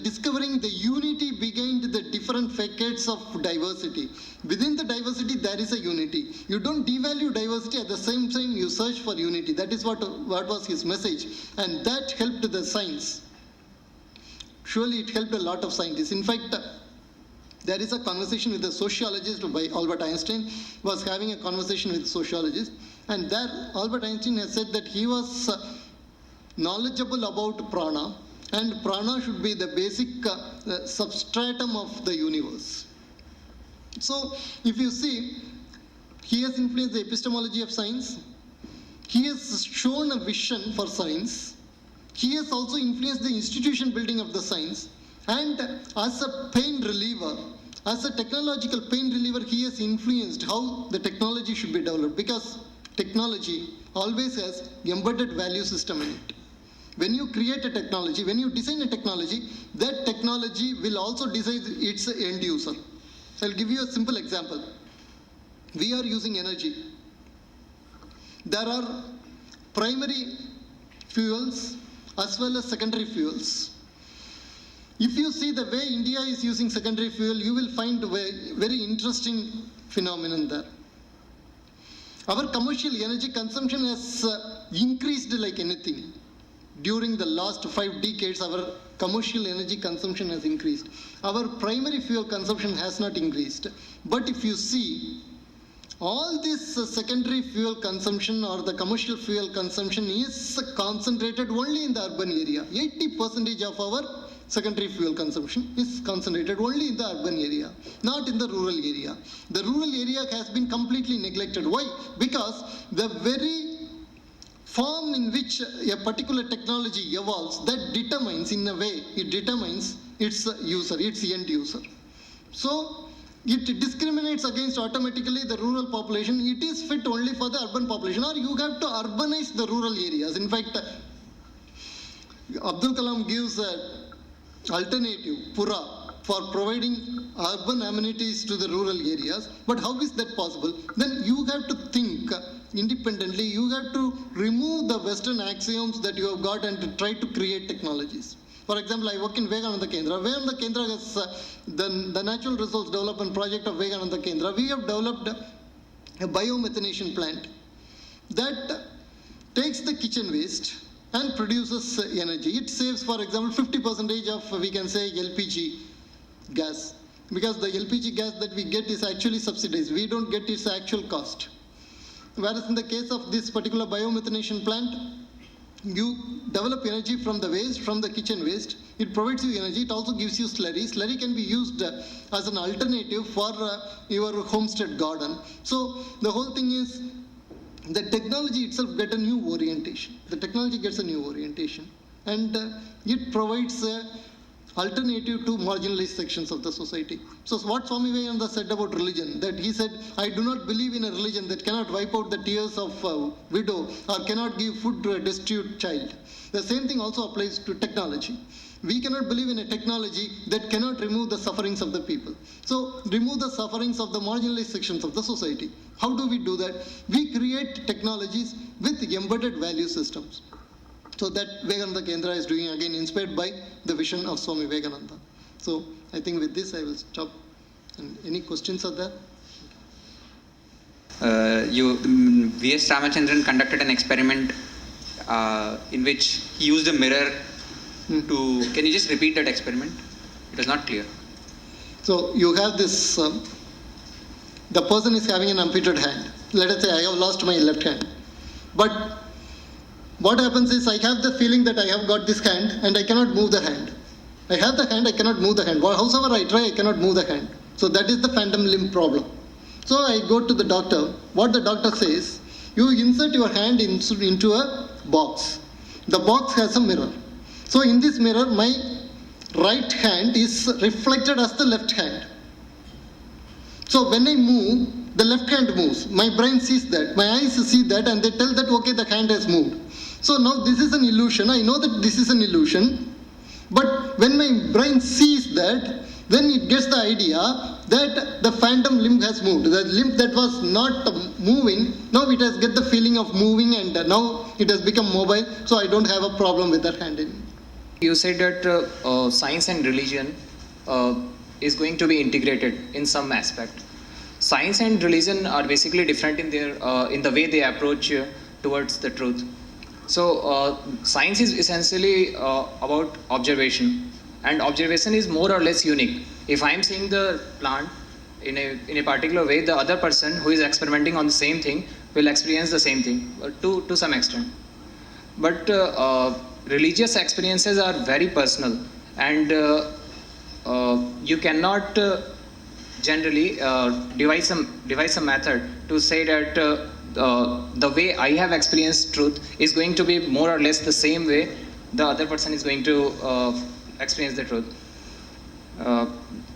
discovering the unity behind the different facets of diversity. Within the diversity, there is a unity. You don't devalue diversity, at the same time you search for unity. That is what was his message. And that helped the science. Surely it helped a lot of scientists. In fact, there is a conversation with a sociologist by Albert Einstein, was having a conversation with a sociologist. And there Albert Einstein has said that he was knowledgeable about prana, and prana should be the basic substratum of the universe. So, if you see, he has influenced the epistemology of science. He has shown a vision for science. He has also influenced the institution building of the science. And as a pain reliever, as a technological pain reliever, he has influenced how the technology should be developed, because technology always has embedded value system in it. When you create a technology, when you design a technology, that technology will also decide its end user. I'll give you a simple example. We are using energy. There are primary fuels as well as secondary fuels. If you see the way India is using secondary fuel, you will find a very interesting phenomenon there. Our commercial energy consumption has increased like anything. During the last 5 decades, our commercial energy consumption has increased. Our primary fuel consumption has not increased. But if you see, all this secondary fuel consumption or the commercial fuel consumption is concentrated only in the urban area. 80% of our secondary fuel consumption is concentrated only in the urban area, not in the rural area. The rural area has been completely neglected. Why? Because the very form in which a particular technology evolves, that determines, in a way, it determines its user, its end user. So, it discriminates against automatically the rural population. It is fit only for the urban population, or you have to urbanize the rural areas. In fact, Abdul Kalam gives an alternative, Pura, for providing urban amenities to the rural areas. But how is that possible? Then you have to think independently. You have to remove the Western axioms that you have got and to try to create technologies. For example, I work in Vivekananda Kendra. Vivekananda Kendra is the natural resource development project of Vivekananda Kendra. We have developed a biomethanation plant that takes the kitchen waste and produces energy. It saves, for example, 50% of, we can say, LPG gas. Because the LPG gas that we get is actually subsidized. We don't get its actual cost. Whereas in the case of this particular biomethanation plant, you develop energy from the waste, from the kitchen waste. It provides you energy. It also gives you slurry. Slurry can be used as an alternative for your homestead garden. So the whole thing is, the technology itself gets a new orientation. The technology gets a new orientation. And it provides alternative to marginalized sections of the society. So what Swami Vivekananda said about religion, that he said, I do not believe in a religion that cannot wipe out the tears of a widow or cannot give food to a destitute child. The same thing also applies to technology. We cannot believe in a technology that cannot remove the sufferings of the people. So remove the sufferings of the marginalized sections of the society. How do we do that? We create technologies with embedded value systems. So that Vivekananda Kendra is doing, again inspired by the vision of Swami Vivekananda. So I think with this I will stop. And any questions are there? V.S. Ramachandran conducted an experiment in which he used a mirror to... Can you just repeat that experiment? It was not clear. So you have this, the person is having an amputated hand. Let us say I have lost my left hand. But what happens is I have the feeling that I have got this hand and I cannot move the hand. I have the hand, I cannot move the hand. However I try, I cannot move the hand. So that is the phantom limb problem. So I go to the doctor. What the doctor says, you insert your hand into a box. The box has a mirror. So in this mirror, my right hand is reflected as the left hand. So when I move, the left hand moves. My brain sees that. My eyes see that, and they tell that, okay, the hand has moved. So now this is an illusion. I know that this is an illusion. But when my brain sees that, then it gets the idea that the phantom limb has moved. The limb that was not moving, now it has get the feeling of moving, and now it has become mobile. So I don't have a problem with that hand anymore. You said that science and religion is going to be integrated in some aspect. Science and religion are basically different in their in the way they approach towards the truth. So science is essentially about observation, and observation is more or less unique. If I am seeing the plant in a particular way, the other person who is experimenting on the same thing will experience the same thing to some extent. But religious experiences are very personal, and you cannot generally devise a method to say that the way I have experienced truth is going to be more or less the same way the other person is going to experience the truth.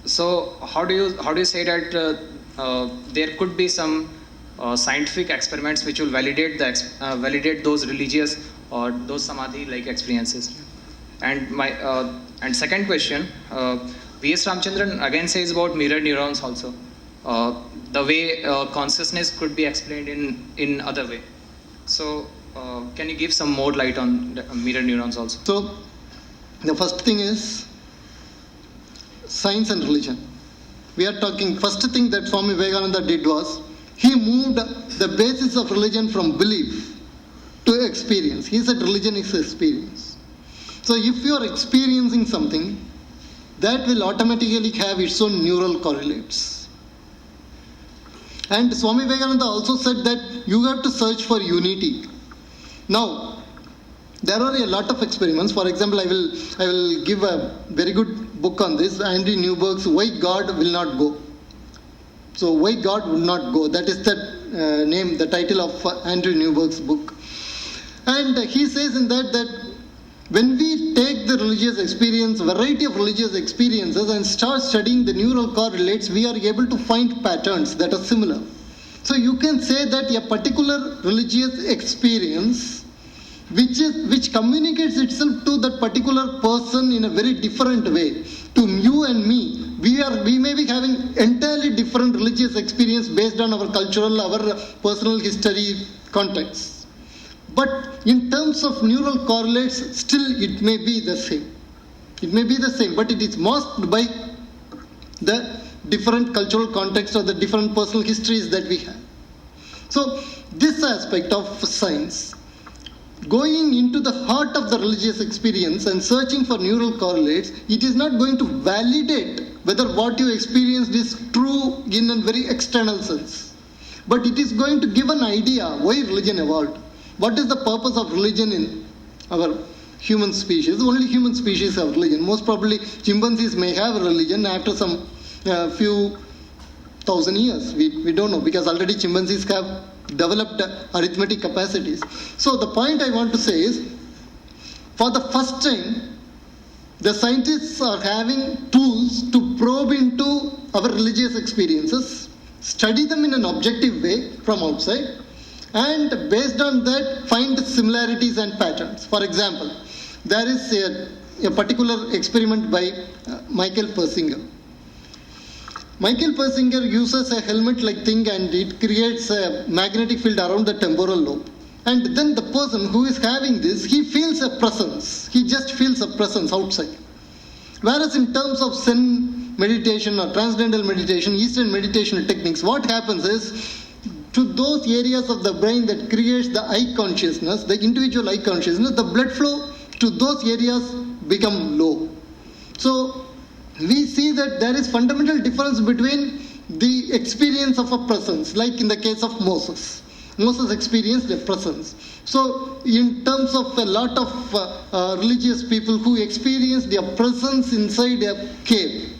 So how do you say that there could be some scientific experiments which will validate those religious or those samadhi like experiences? And my and second question, V.S. Ramchandran again says about mirror neurons also, the way consciousness could be explained in other way. So can you give some more light on the mirror neurons also? So the first thing is science and religion. We are talking, first thing that Swami Vivekananda did was, he moved the basis of religion from belief to experience. He said religion is experience. So if you are experiencing something, that will automatically have its own neural correlates. And Swami Vivekananda also said that you have to search for unity. Now, there are a lot of experiments. For example, I will give a very good book on this, Andrew Newberg's Why God Will Not Go. So, Why God Will Not Go, that is the name, the title of Andrew Newberg's book. And he says in that when we take the religious experience, variety of religious experiences, and start studying the neural correlates, we are able to find patterns that are similar. So you can say that a particular religious experience which communicates itself to that particular person in a very different way. To you and me, we may be having entirely different religious experience based on our cultural, our personal history context. But in terms of neural correlates, still it may be the same. It may be the same, but it is masked by the different cultural context or the different personal histories that we have. So this aspect of science, going into the heart of the religious experience and searching for neural correlates, it is not going to validate whether what you experienced is true in a very external sense. But it is going to give an idea why religion evolved. What is the purpose of religion in our human species? Only human species have religion. Most probably chimpanzees may have a religion after some few thousand years. We don't know, because already chimpanzees have developed arithmetic capacities. So the point I want to say is, for the first time, the scientists are having tools to probe into our religious experiences, study them in an objective way from outside, and based on that find similarities and patterns. For example, there is a particular experiment by Michael Persinger. Michael Persinger uses a helmet-like thing, and it creates a magnetic field around the temporal lobe. And then the person who is having this, he feels a presence. He just feels a presence outside. Whereas in terms of Zen meditation or transcendental meditation, Eastern meditation techniques, what happens is, to those areas of the brain that creates the I consciousness, the individual I consciousness, the blood flow to those areas become low. So we see that there is fundamental difference between the experience of a presence, like in the case of Moses. Moses experienced a presence. So in terms of a lot of religious people who experienced their presence inside a cave,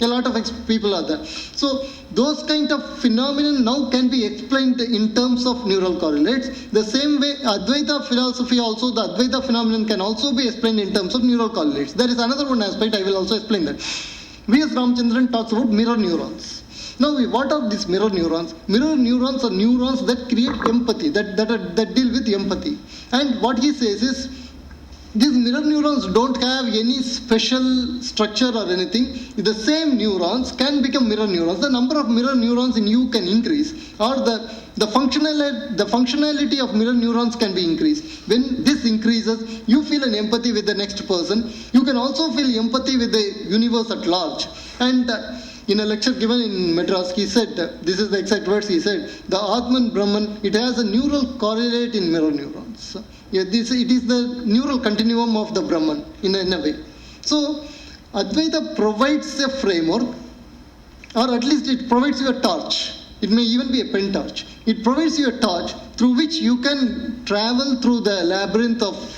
A lot of people are there. So those kind of phenomena now can be explained in terms of neural correlates. The same way Advaita philosophy also, the Advaita phenomenon can also be explained in terms of neural correlates. There is another one aspect, I will also explain that. V.S. Ramachandran talks about mirror neurons. Now, what are these mirror neurons? Mirror neurons are neurons that create empathy, that deal with empathy. And what he says is, these mirror neurons don't have any special structure or anything. The same neurons can become mirror neurons. The number of mirror neurons in you can increase, or the functionality of mirror neurons can be increased. When this increases, you feel an empathy with the next person. You can also feel empathy with the universe at large. And in a lecture given in Madras, he said, this is the exact words he said, the Atman Brahman, it has a neural correlate in mirror neurons. Yeah, it is the neural continuum of the Brahman in a way. So, Advaita provides a framework, or at least it provides you a torch. It may even be a pen torch. It provides you a torch through which you can travel through the labyrinth of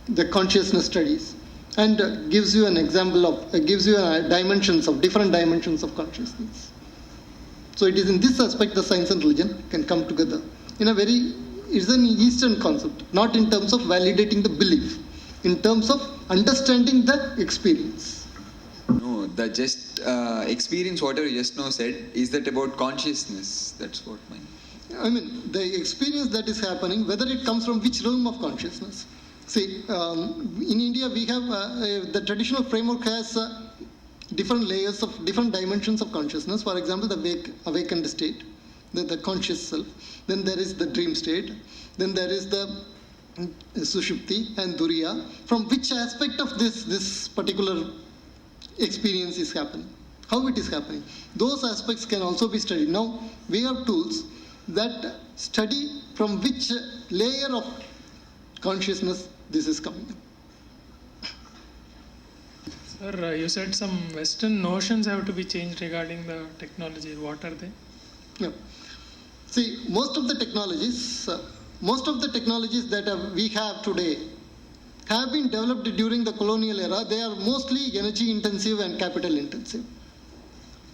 the consciousness studies, and gives you an example of, gives you different dimensions of consciousness. So it is in this aspect the science and religion can come together in a very, it's an Eastern concept, not in terms of validating the belief, in terms of understanding the experience. No, the just experience, whatever you just now said, is that about consciousness? That's what mine. I mean, the experience that is happening, whether it comes from which realm of consciousness. See, in India, we have the traditional framework has different layers of different dimensions of consciousness. For example, the awakened state, the conscious self. Then there is the dream state. Then there is the sushupti and duriya. From which aspect of this particular experience is happening? How it is happening? Those aspects can also be studied. Now, we have tools that study from which layer of consciousness this is coming up. Sir, you said some Western notions have to be changed regarding the technology. What are they? Yeah. See, most of the technologies that we have today have been developed during the colonial era. They are mostly energy intensive and capital intensive.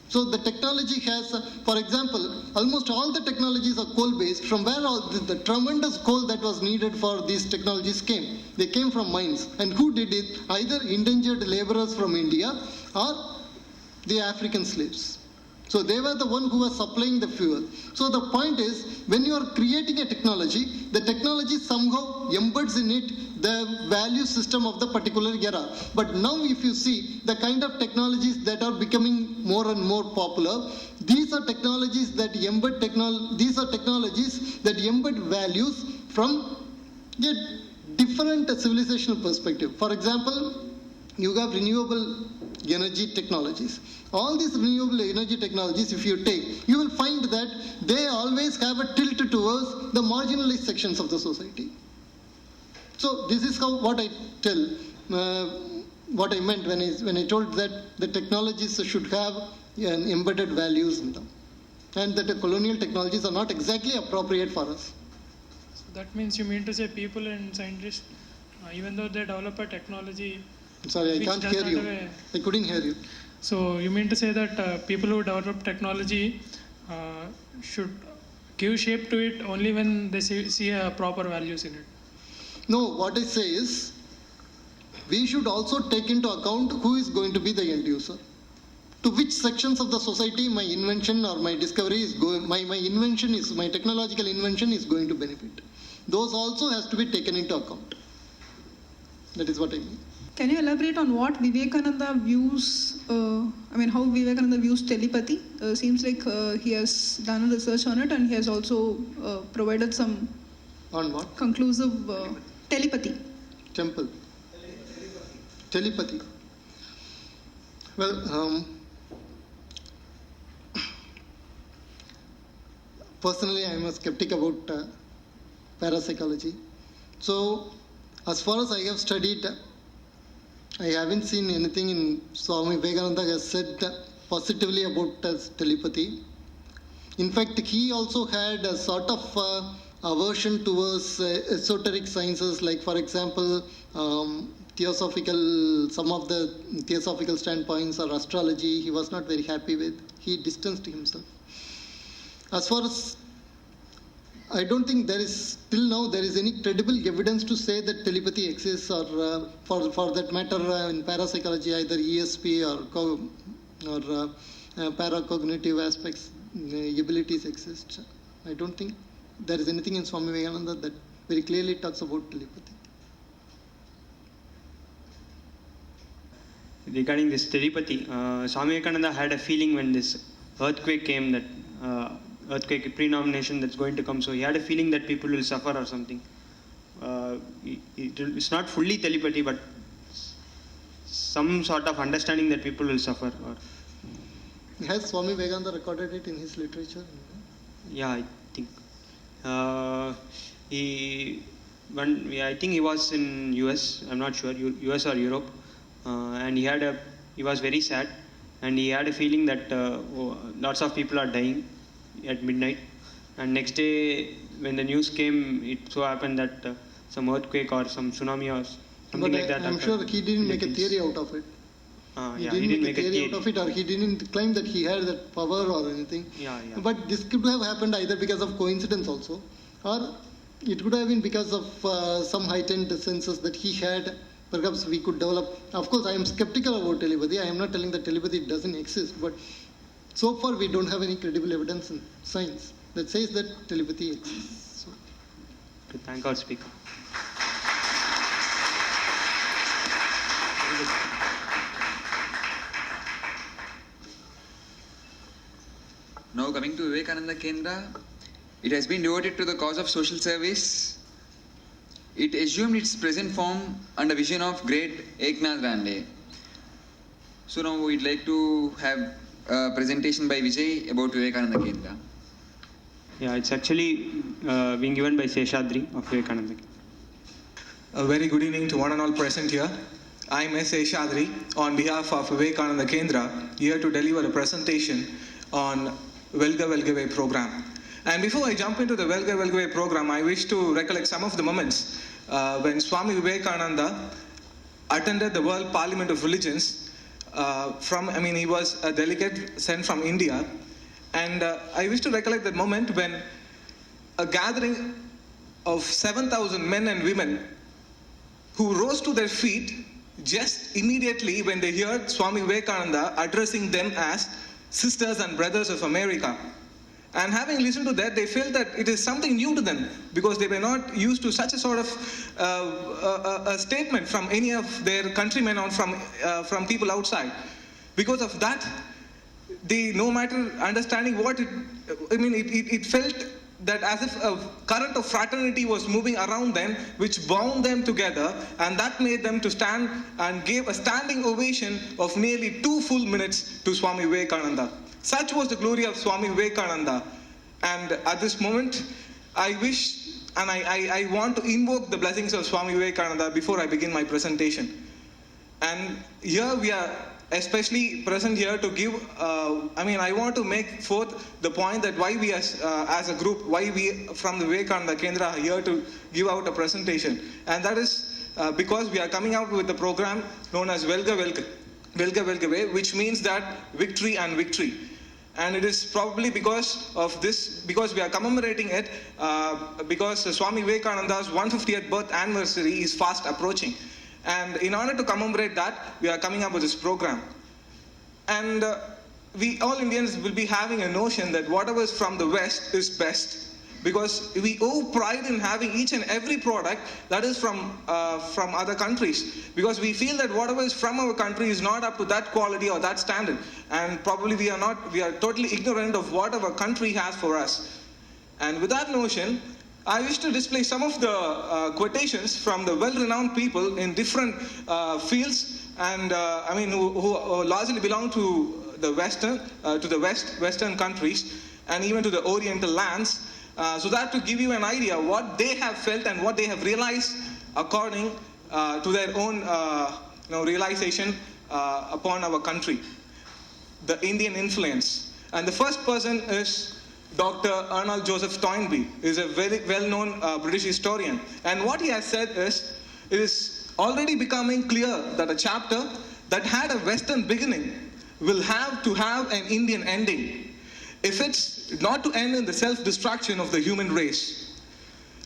So the technology has, for example, almost all the technologies are coal-based. From where all the tremendous coal that was needed for these technologies came? They came from mines. And who did it? Either indentured laborers from India or the African slaves. So they were the one who was supplying the fuel. So the point is, when you are creating a technology, the technology somehow embeds in it the value system of the particular era. But now if you see the kind of technologies that are becoming more and more popular, these are technologies that embed values from a different civilizational perspective. For example, you have renewable energy technologies. All these renewable energy technologies, if you take, you will find that they always have a tilt towards the marginalized sections of the society. So this is what I tell, what I meant when I told that the technologies should have embedded values in them, and that the colonial technologies are not exactly appropriate for us. So that means you mean to say people and scientists, even though they develop a technology. Sorry, I can't hear you. I couldn't hear you. So you mean to say that people who develop technology should give shape to it only when they see proper values in it? No, what I say is, we should also take into account who is going to be the end user. To which sections of the society my invention or my discovery is going, my technological invention is going to benefit. Those also has to be taken into account. That is what I mean. Can you elaborate on what Vivekananda views, how Vivekananda views telepathy? Seems like he has done research on it, and he has also provided some on what? Conclusive telepathy. Telepathy. Well, personally, I am a skeptic about parapsychology. So, as far as I have studied, I haven't seen anything in Swami Vivekananda has said positively about telepathy. In fact, he also had a sort of aversion towards esoteric sciences, like, for example, some of the theosophical standpoints or astrology he was not very happy with. He distanced himself. As far as I don't think there is till now there is any credible evidence to say that telepathy exists, or for that matter in parapsychology either ESP or paracognitive aspects abilities exist. I don't think there is anything in Swami Vivekananda that very clearly talks about telepathy. Regarding this telepathy, Swami Vivekananda had a feeling when this earthquake came, that earthquake prenomination that's going to come. So he had a feeling that people will suffer or something. It's not fully telepathy, but some sort of understanding that people will suffer. Or Has Swami Vivekananda recorded it in his literature? yeah, I think I think he was in US. I'm not sure, US or Europe, and he was very sad, and he had a feeling that lots of people are dying at midnight. And next day, when the news came, it so happened that some earthquake or some tsunami or something like that. I'm sure he didn't make a theory out of it. He didn't make a theory out of it, or he didn't claim that he had that power or anything. Yeah. But this could have happened either because of coincidence also, or it could have been because of some heightened senses that he had. Perhaps we could develop. Of course, I am skeptical about telepathy. I am not telling that telepathy doesn't exist, but so far we don't have any credible evidence in science that says that telepathy exists. So. To thank our speaker. Now coming to Vivekananda Kendra, it has been devoted to the cause of social service. It assumed its present form under vision of great Eknath Rande. So now we'd like to have a presentation by Vijay about Vivekananda Kendra. Yeah, it's actually being given by Seshadri of Vivekananda. A very good evening to one and all present here. I am S. Seshadri on behalf of Vivekananda Kendra, here to deliver a presentation on Velga Velgave program. And before I jump into the Velga Velgave program, I wish to recollect some of the moments when Swami Vivekananda attended the World Parliament of Religions. He was a delegate sent from India. And I wish to recollect that moment when a gathering of 7,000 men and women who rose to their feet just immediately when they heard Swami Vivekananda addressing them as sisters and brothers of America. And having listened to that, they felt that it is something new to them because they were not used to such a sort of a statement from any of their countrymen or from people outside. Because of that, they, no matter understanding what it felt that as if a current of fraternity was moving around them, which bound them together, and that made them to stand and gave a standing ovation of nearly 2 full minutes to Swami Vivekananda. Such was the glory of Swami Vivekananda. And at this moment, I wish and I want to invoke the blessings of Swami Vivekananda before I begin my presentation. And here we are especially present here to give, I want to make forth the point that why we as a group, why we from the Vivekananda Kendra are here to give out a presentation. And that is because we are coming out with a program known as Velga Velgave, which means that victory and victory. And it is probably because of this, because we are commemorating it, because Swami Vivekananda's 150th birth anniversary is fast approaching. And in order to commemorate that, we are coming up with this program. And we all Indians will be having a notion that whatever is from the West is best, because we owe pride in having each and every product that is from other countries, because we feel that whatever is from our country is not up to that quality or that standard, and probably we are totally ignorant of what our country has for us. And with that notion, I wish to display some of the quotations from the well-renowned people in different fields, and who largely belong to the Western countries, and even to the Oriental lands, so that to give you an idea what they have felt and what they have realized according to their own realization upon our country, the Indian influence. And the first person is Dr. Arnold Joseph Toynbee. Is a very well-known British historian. And what he has said is, it is already becoming clear that a chapter that had a Western beginning will have to have an Indian ending if it's not to end in the self-destruction of the human race.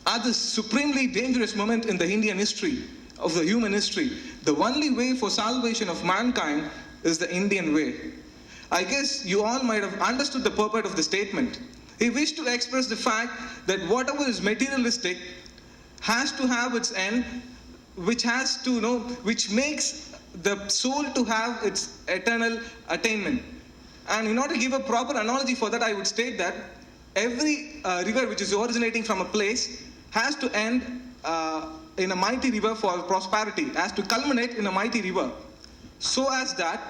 At this supremely dangerous moment in the Indian history, of the human history, the only way for salvation of mankind is the Indian way. I guess you all might have understood the purport of the statement. He wished to express the fact that whatever is materialistic has to have its end, which has to which makes the soul to have its eternal attainment. And in order to give a proper analogy for that, I would state that every river which is originating from a place has to end in a mighty river for prosperity, has to culminate in a mighty river, so as that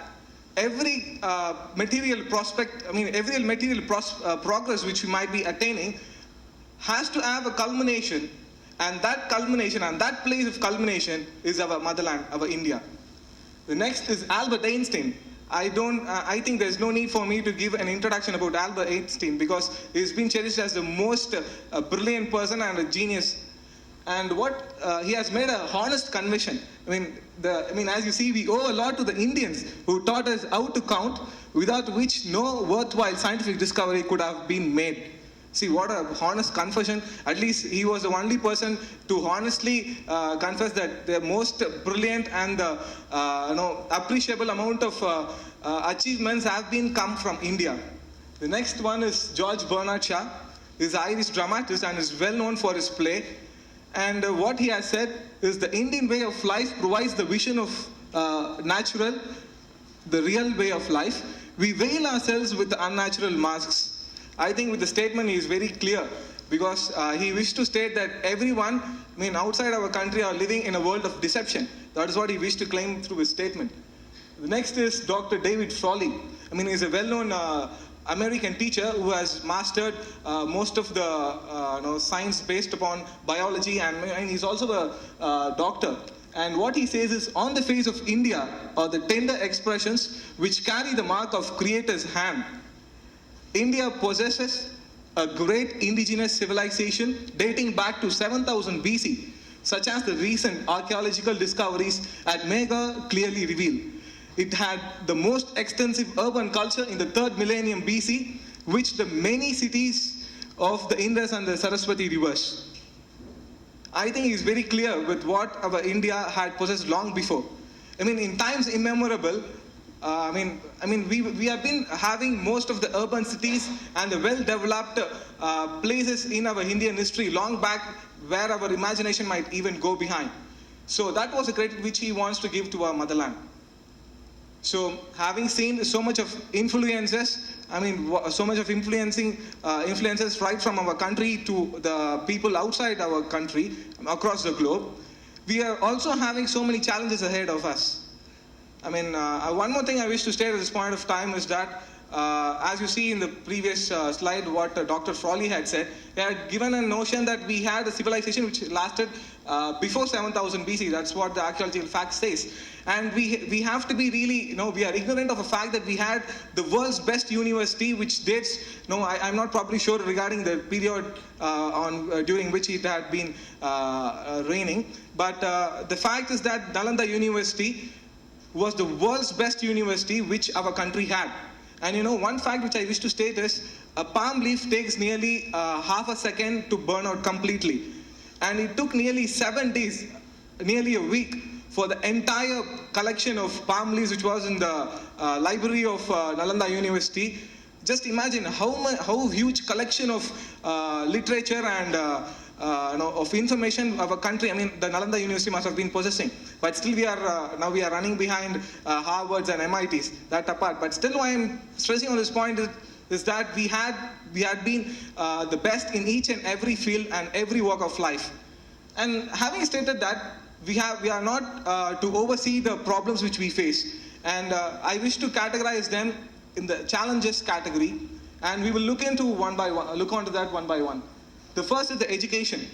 every material progress which we might be attaining has to have a culmination, and that culmination and that place of culmination is our motherland, our India. The next is Albert Einstein. I think there's no need for me to give an introduction about Albert Einstein, because he's been cherished as the most brilliant person and a genius. And what he has made a honest confession. As you see, we owe a lot to the Indians who taught us how to count, without which no worthwhile scientific discovery could have been made. See, what a honest confession. At least he was the only person to honestly confess that the most brilliant and appreciable amount of achievements have been come from India. The next one is George Bernard Shaw. He's an Irish dramatist and is well known for his play. And what he has said is the Indian way of life provides the vision of natural, the real way of life. We veil ourselves with the unnatural masks. I think with the statement he is very clear, because he wished to state that everyone, outside our country, are living in a world of deception. That is what he wished to claim through his statement. The next is Dr. David Frawley. He's a well-known American teacher who has mastered most of the science based upon biology, and he's also a doctor. And what he says is, on the face of India are the tender expressions which carry the mark of Creator's hand. India possesses a great indigenous civilization dating back to 7000 BC, such as the recent archaeological discoveries at Mega clearly reveal. It had the most extensive urban culture in the 3rd millennium BC, which the many cities of the Indus and the Saraswati rivers. I think it's very clear with what our India had possessed long before. In times immemorable, we have been having most of the urban cities and the well-developed places in our Indian history long back, where our imagination might even go behind. So that was a credit which he wants to give to our motherland. So having seen so much of influences, so much of influences right from our country to the people outside our country, across the globe, we are also having so many challenges ahead of us. One more thing I wish to state at this point of time is that, as you see in the previous slide, what Dr. Frawley had said, he had given a notion that we had a civilization which lasted before 7000 BC. That's what the archaeological fact says. And we have to be really, we are ignorant of the fact that we had the world's best university, which dates, I'm not probably sure regarding the period during which it had been reigning. But the fact is that Nalanda University was the world's best university which our country had. And one fact which I wish to state is, a palm leaf takes nearly half a second to burn out completely. And it took nearly 7 days, nearly a week, for the entire collection of palm leaves which was in the library of Nalanda University. Just imagine how huge collection of literature and of information our country, the Nalanda University must have been possessing. But still we are running behind Harvards and MITs, that apart. But still why I'm stressing on this point is that we had been the best in each and every field and every walk of life. And having stated that, we are not to oversee the problems which we face. And I wish to categorize them in the challenges category, and we will look onto that one by one. The first is the education.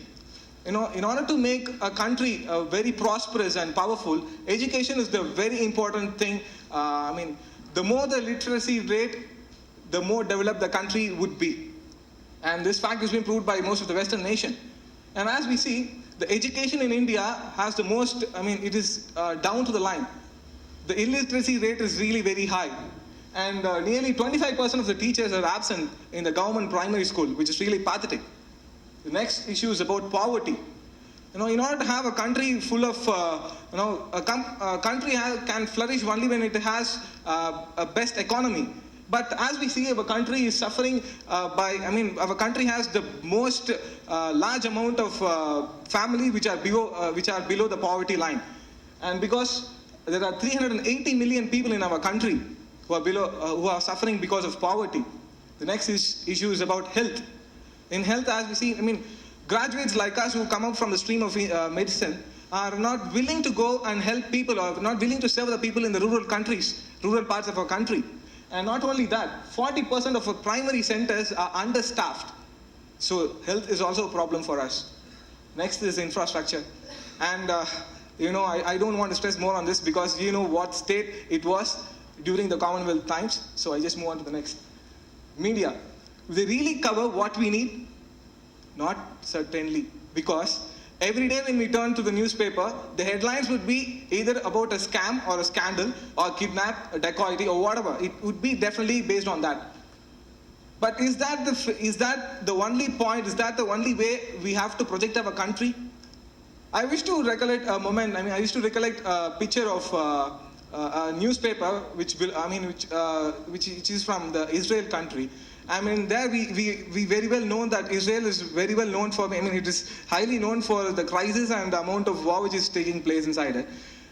In order to make a country very prosperous and powerful, education is the very important thing. The more the literacy rate, the more developed the country would be. And this fact has been proved by most of the Western nation. And as we see, The education in India has the most, it is down to the line. The illiteracy rate is really very high. And nearly 25% of the teachers are absent in the government primary school, which is really pathetic. The next issue is about poverty. In order to have a country full of, a country can flourish only when it has a best economy. But as we see, our country is suffering our country has the most large amount of family which are below the poverty line. And because there are 380 million people in our country who are suffering because of poverty. The next issue is about health. In health, as we see, graduates like us who come up from the stream of medicine are not willing to go and help people, or not willing to serve the people in the rural parts of our country. And not only that, 40% of our primary centers are understaffed. So health is also a problem for us. Next is infrastructure. And I don't want to stress more on this because you know what state it was during the Commonwealth times. So I just move on to the next. Media. They really cover what we need? Not certainly, because every day when we turn to the newspaper, the headlines would be either about a scam or a scandal or kidnap, a dacoity or whatever. It would be definitely based on that. But is that the only point? Is that the only way we have to project our country? I wish to recollect a moment. I used to recollect a picture of a newspaper which is from the Israel country. There we very well know that Israel is very well known for, it is highly known for the crisis and the amount of war which is taking place inside it.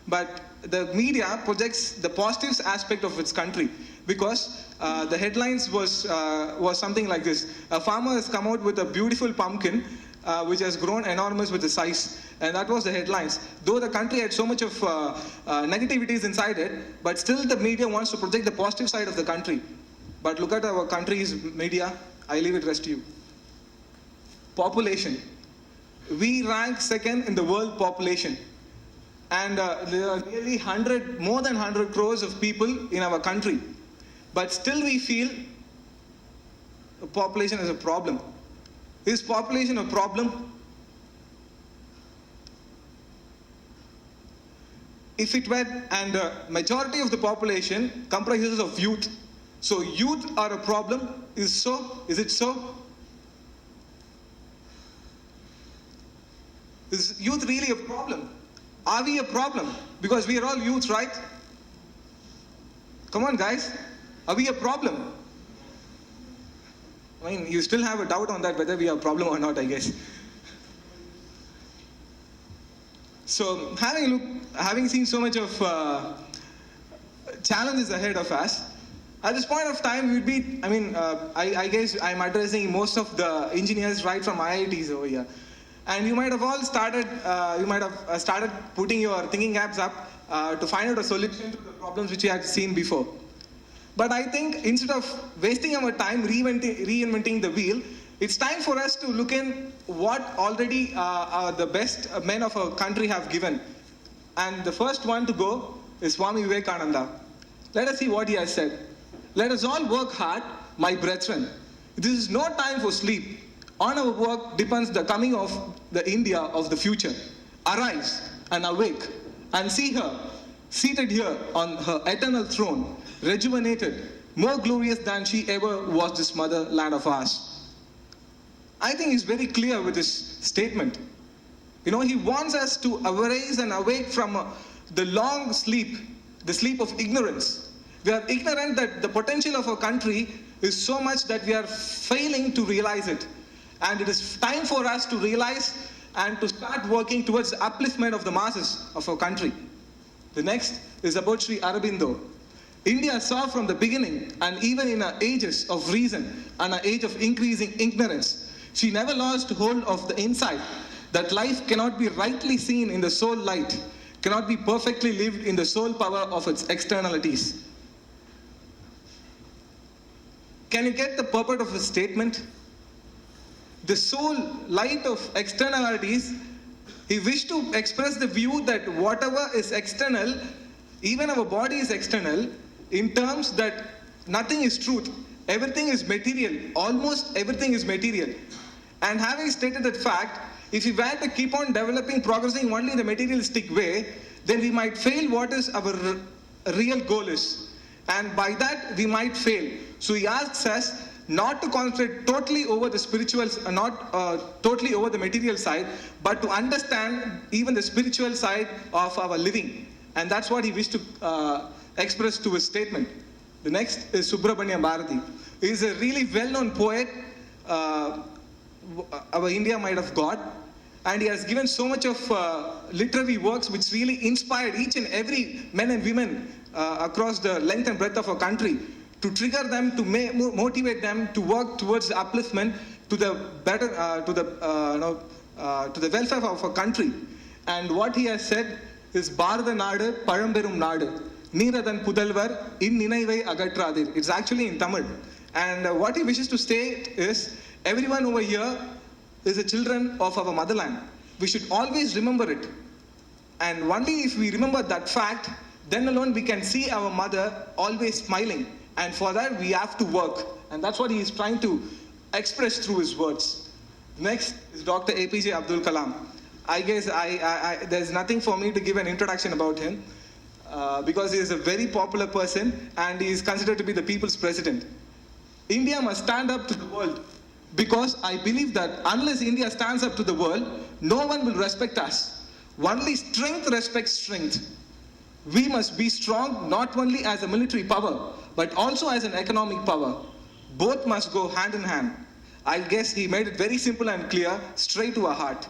But the media projects the positive aspect of its country because the headlines was something like this. A farmer has come out with a beautiful pumpkin which has grown enormous with the size. And that was the headlines. Though the country had so much of negativities inside it, but still the media wants to project the positive side of the country. But look at our country's media. I leave it rest to you. Population. We rank second in the world population. And there are nearly more than 100 crores of people in our country. But still we feel the population is a problem. Is population a problem? If it were, and majority of the population comprises of youth. So youth are a problem. Is it so? Is youth really a problem? Are we a problem? Because we are all youth, right? Come on, guys. Are we a problem? You still have a doubt on that whether we are a problem or not, I guess. So having seen so much of challenges ahead of us, at this point of time, we'd be, I guess I'm addressing most of the engineers right from IITs over here. And you might have all started, started putting your thinking caps up to find out a solution to the problems which you had seen before. But I think instead of wasting our time reinventing the wheel, it's time for us to look in what already the best men of our country have given. And the first one to go is Swami Vivekananda. Let us see what he has said. Let us all work hard, my brethren. This is no time for sleep. On our work depends the coming of the India of the future. Arise and awake and see her seated here on her eternal throne, rejuvenated, more glorious than she ever was, this motherland of ours. I think he's very clear with this statement. He wants us to arise and awake from the long sleep, the sleep of ignorance. We are ignorant that the potential of our country is so much that we are failing to realize it. And it is time for us to realize and to start working towards the upliftment of the masses of our country. The next is about Sri Aravindan. India saw from the beginning, and even in her ages of reason and an age of increasing ignorance, she never lost hold of the insight that life cannot be rightly seen in the soul light, cannot be perfectly lived in the soul power of its externalities. Can you get the purport of his statement? The soul light of externalities, he wished to express the view that whatever is external, even our body is external, in terms that nothing is truth. Everything is material. Almost everything is material. And having stated that fact, if we were to keep on developing, progressing only in the materialistic way, then we might fail what is our real goal is. And by that, we might fail. So he asks us not to concentrate totally over the spiritual, not totally over the material side, but to understand even the spiritual side of our living. And that's what he wished to express to his statement. The next is Subrahmanya Bharati. He is a really well-known poet our India might have got. And he has given so much of literary works which really inspired each and every men and women across the length and breadth of our country, to trigger them, to motivate them to work towards the upliftment, to the better, to the welfare of our country. And what he has said is Bharata Nadu, Paramberum Nadu, Neelakandan Pudalvar, in Ninavai Agatradir. It's actually in Tamil. And what he wishes to state is, everyone over here is the children of our motherland. We should always remember it. And only if we remember that fact, then alone we can see our mother always smiling. And for that we have to work. And that's what he is trying to express through his words. Next is Dr. APJ Abdul Kalam. I guess there's nothing for me to give an introduction about him because he is a very popular person and he is considered to be the people's president. India must stand up to the world, because I believe that unless India stands up to the world, no one will respect us. Only strength respects strength. We must be strong not only as a military power, but also as an economic power. Both must go hand in hand. I guess he made it very simple and clear, straight to our heart.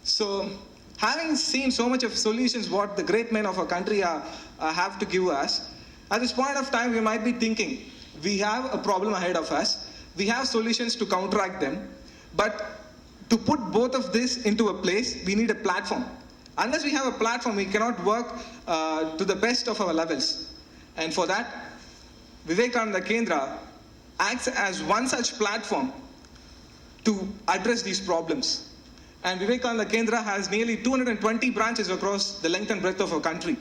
So, having seen so much of solutions what the great men of our country have to give us, at this point of time we might be thinking, we have a problem ahead of us, we have solutions to counteract them, but to put both of this into a place, we need a platform. Unless we have a platform, we cannot work to the best of our levels. And for that, Vivekananda Kendra acts as one such platform to address these problems. And Vivekananda Kendra has nearly 220 branches across the length and breadth of our country.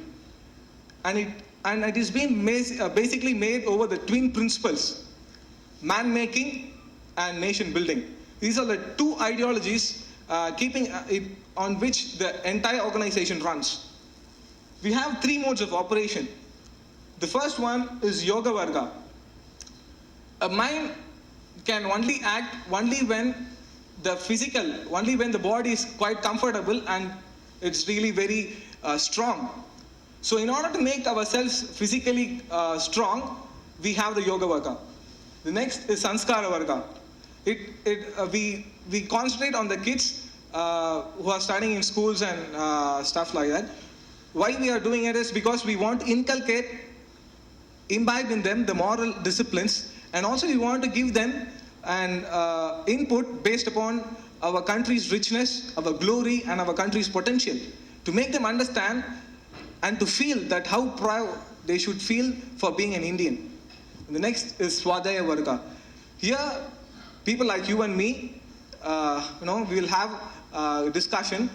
And it is being basically made over the twin principles: man-making and nation-building. These are the two ideologies on which the entire organization runs. We have three modes of operation. The first one is Yoga Varga. A mind can only act only when the body is quite comfortable and it's really very strong. So in order to make ourselves physically strong, we have the Yoga Varga. The next is Sanskara Varga. We concentrate on the kids who are studying in schools and stuff like that. Why we are doing it is because we want to imbibe in them the moral disciplines, and also we want to give them an input based upon our country's richness, our glory, and our country's potential, to make them understand and to feel that how proud they should feel for being an Indian. And the next is Swadhyaya Varga. Here, people like you and me, we will have a discussion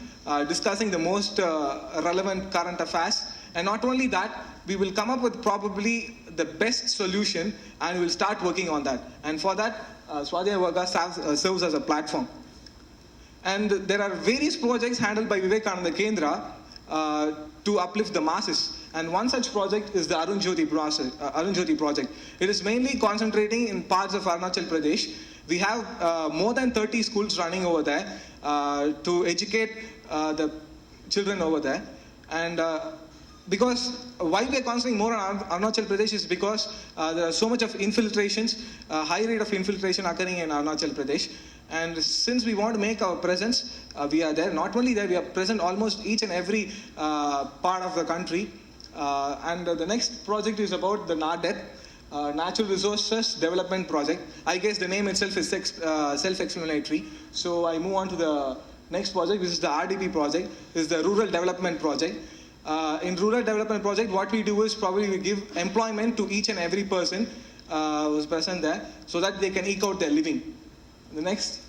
discussing the most relevant current affairs. And not only that, we will come up with probably the best solution and we will start working on that. And for that, Swadhyaya Varga serves as a platform. And there are various projects handled by Vivekananda Kendra to uplift the masses. And one such project is the Arun Jyoti project. It is mainly concentrating in parts of Arunachal Pradesh. We have more than 30 schools running over there to educate the children over there. And because why we are concentrating more on Arunachal Pradesh is because there are so much of infiltrations, high rate of infiltration occurring in Arunachal Pradesh. And since we want to make our presence, we are there. Not only there, we are present almost each and every part of the country. And the next project is about the NADEP, Natural Resources Development Project. I guess the name itself is self-explanatory. So I move on to the next project, which is the RDP project, is the Rural Development Project. In Rural Development Project, what we do is probably we give employment to each and every person who's present there so that they can eke out their living. The next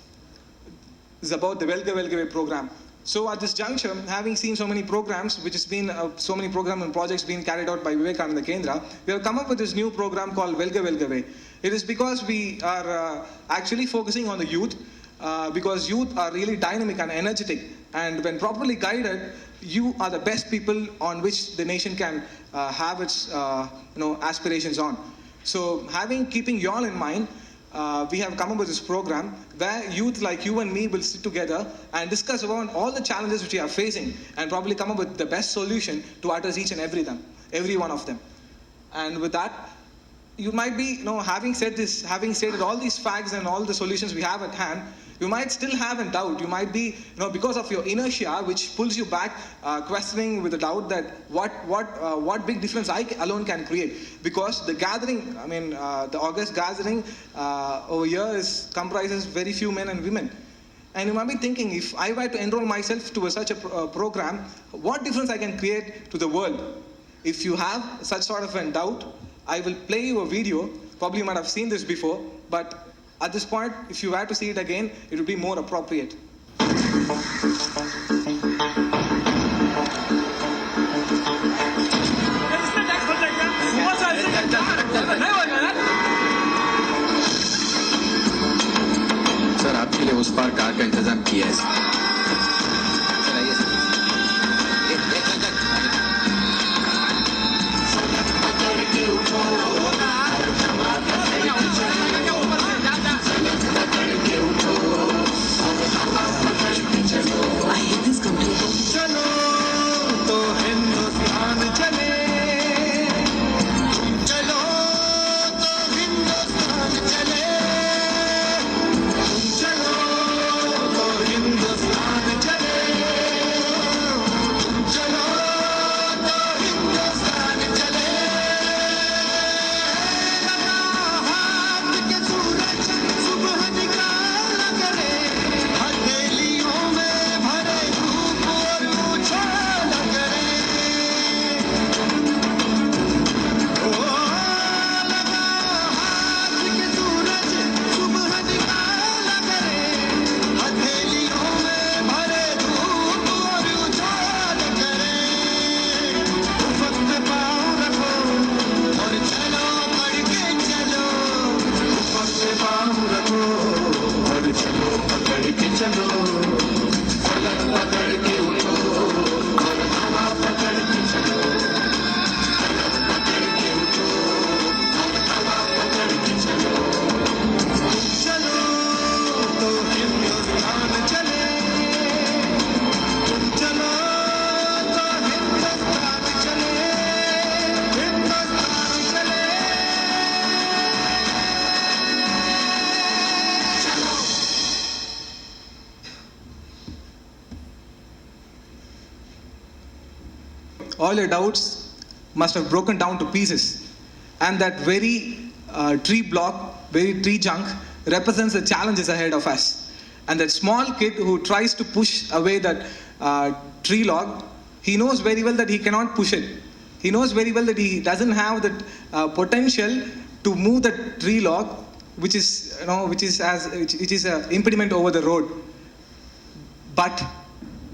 is about the Velga Velgave program. So at this juncture, having seen so many programs, which has been so many programs and projects being carried out by Vivekananda Kendra, we have come up with this new program called Velga Velgave. It is because we are actually focusing on the youth. because youth are really dynamic and energetic, and when properly guided, you are the best people on which the nation can have its aspirations on. So keeping you all in mind, we have come up with this program where youth like you and me will sit together and discuss about all the challenges which we are facing and probably come up with the best solution to address each and every one of them. And with that, you might be, having stated all these facts and all the solutions we have at hand, you might still have a doubt. You might be, because of your inertia, which pulls you back, questioning with a doubt that what big difference I alone can create. Because the gathering, the August gathering over here comprises very few men and women. And you might be thinking, if I were to enroll myself to such a program, what difference I can create to the world? If you have such sort of a doubt, I will play you a video. Probably you might have seen this before, but at this point, if you were to see it again, it would be more appropriate. Sir आपके लिए उस पार car का इंतजाम किया है sir. All your doubts must have broken down to pieces. And that very tree junk represents the challenges ahead of us. And that small kid who tries to push away that tree log, he knows very well that he cannot push it. He knows very well that he doesn't have the potential to move the tree log, which is an impediment over the road. But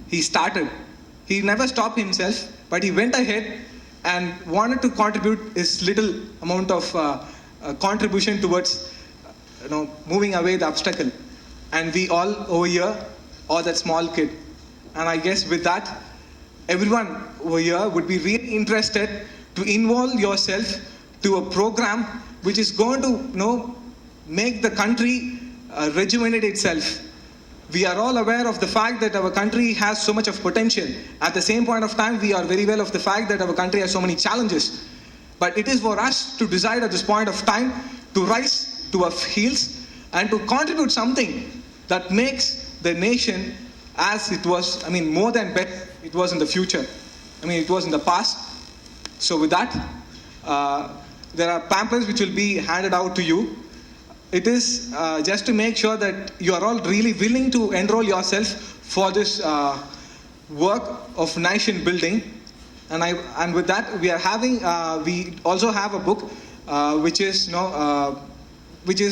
he started. He never stopped himself, but he went ahead and wanted to contribute his little amount of contribution towards moving away the obstacle. And we all over here are that small kid. And I guess with that, everyone over here would be really interested to involve yourself to a program which is going to make the country rejuvenate itself. We are all aware of the fact that our country has so much of potential. At the same point of time, we are very well of the fact that our country has so many challenges. But it is for us to decide at this point of time to rise to our heels and to contribute something that makes the nation as it was, more than better it was in the future. It was in the past. So with that, there are pamphlets which will be handed out to you. It is just to make sure that you are all really willing to enroll yourself for this work of nation building. And with that, we also have a book which is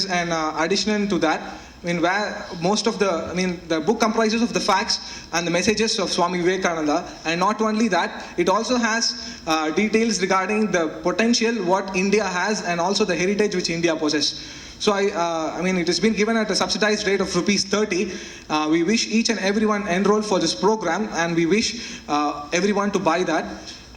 an addition to that. Where most of the book comprises of the facts and the messages of Swami Vivekananda, and not only that, it also has details regarding the potential what India has and also the heritage which India possesses. So I mean, it has been given at a subsidized rate of rupees 30. We wish each and everyone enroll for this program, and we wish everyone to buy that.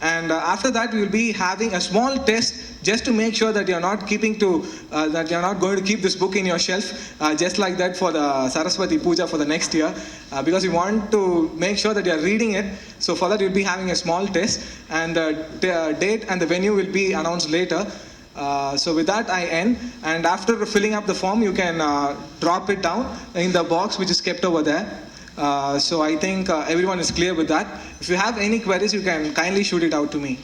And after that, we will be having a small test just to make sure that you're not keeping to that you're not going to keep this book in your shelf just like that for the Saraswati Puja for the next year, because we want to make sure that you're reading it. So for that, we'll be having a small test, and the date and the venue will be announced later. So with that, I end. And after filling up the form, you can drop it down in the box which is kept over there. So I think everyone is clear with that. If you have any queries, you can kindly shoot it out to me.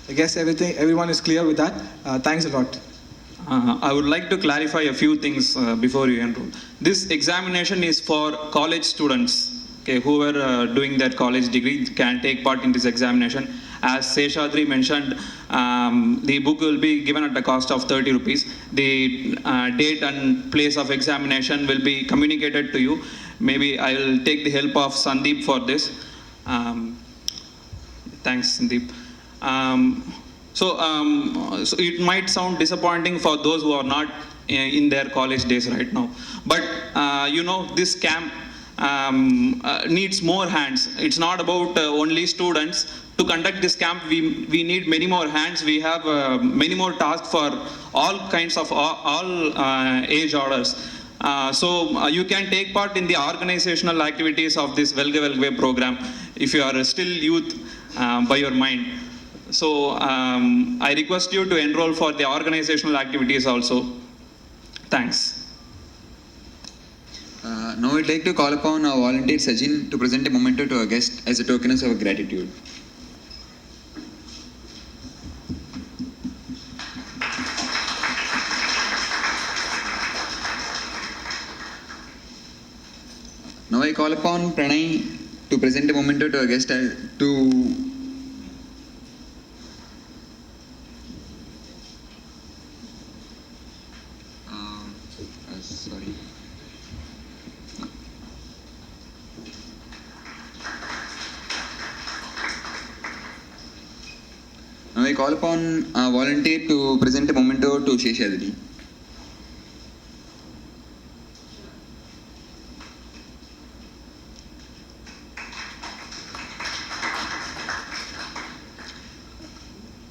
I guess everyone is clear with that. Thanks a lot. I would like to clarify a few things before you enroll. This examination is for college students. Okay, who are doing their college degree can take part in this examination. As Seshadri mentioned, the book will be given at the cost of 30 rupees. The date and place of examination will be communicated to you. Maybe I will take the help of Sandeep for this. Thanks, Sandeep. So it might sound disappointing for those who are not in their college days right now. But this camp needs more hands. It's not about only students. To conduct this camp, we need many more hands. We have many more tasks for all kinds of all age orders. So you can take part in the organizational activities of this Velge Velge program if you are still youth by your mind. So I request you to enroll for the organizational activities also. Thanks. Now I'd like to call upon our volunteer Sajin to present a memento to our guest as a token of our gratitude. Now I call upon Pranay to present a memento to our guest sorry. Now I call upon a volunteer to present a memento to Sheshadri.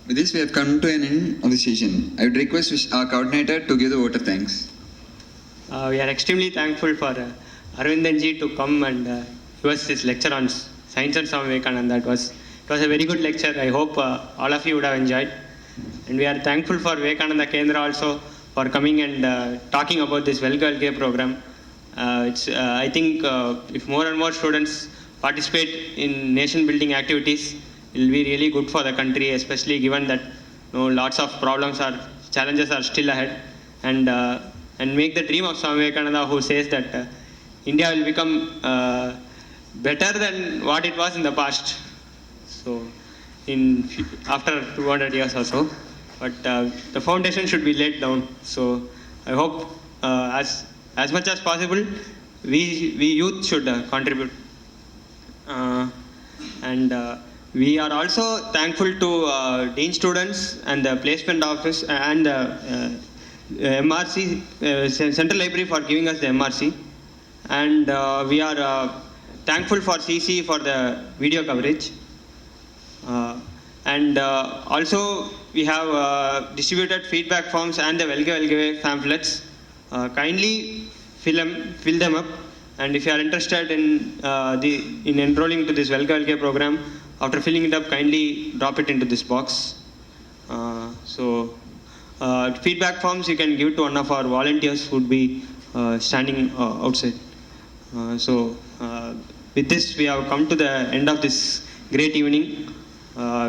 With this, we have come to an end of the session. I would request our coordinator to give the vote of thanks. We are extremely thankful for Aravindan ji to come and give us this lecture on Science and Swami Vivekananda. It was a very good lecture. I hope all of you would have enjoyed. And we are thankful for Vivekananda Kendra also for coming and talking about this Velge Velge program. I think if more and more students participate in nation building activities, it will be really good for the country, especially given that lots of challenges are still ahead. And make the dream of Swami Vivekananda, who says that India will become better than what it was in the past. So, after 200 years or so, but the foundation should be laid down. So, I hope as much as possible, we youth should contribute. We are also thankful to Dean students and the placement office and MRC, Central Library, for giving us the MRC. And we are thankful for CC for the video coverage. Also we have distributed feedback forms and the Velge Velge pamphlets. Kindly fill them up. And if you are interested in enrolling to this Velge Velge program, after filling it up, kindly drop it into this box. Feedback forms you can give to one of our volunteers who would be standing outside. With this, we have come to the end of this great evening.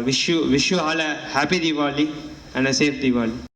Wish you all a happy Diwali and a safe Diwali.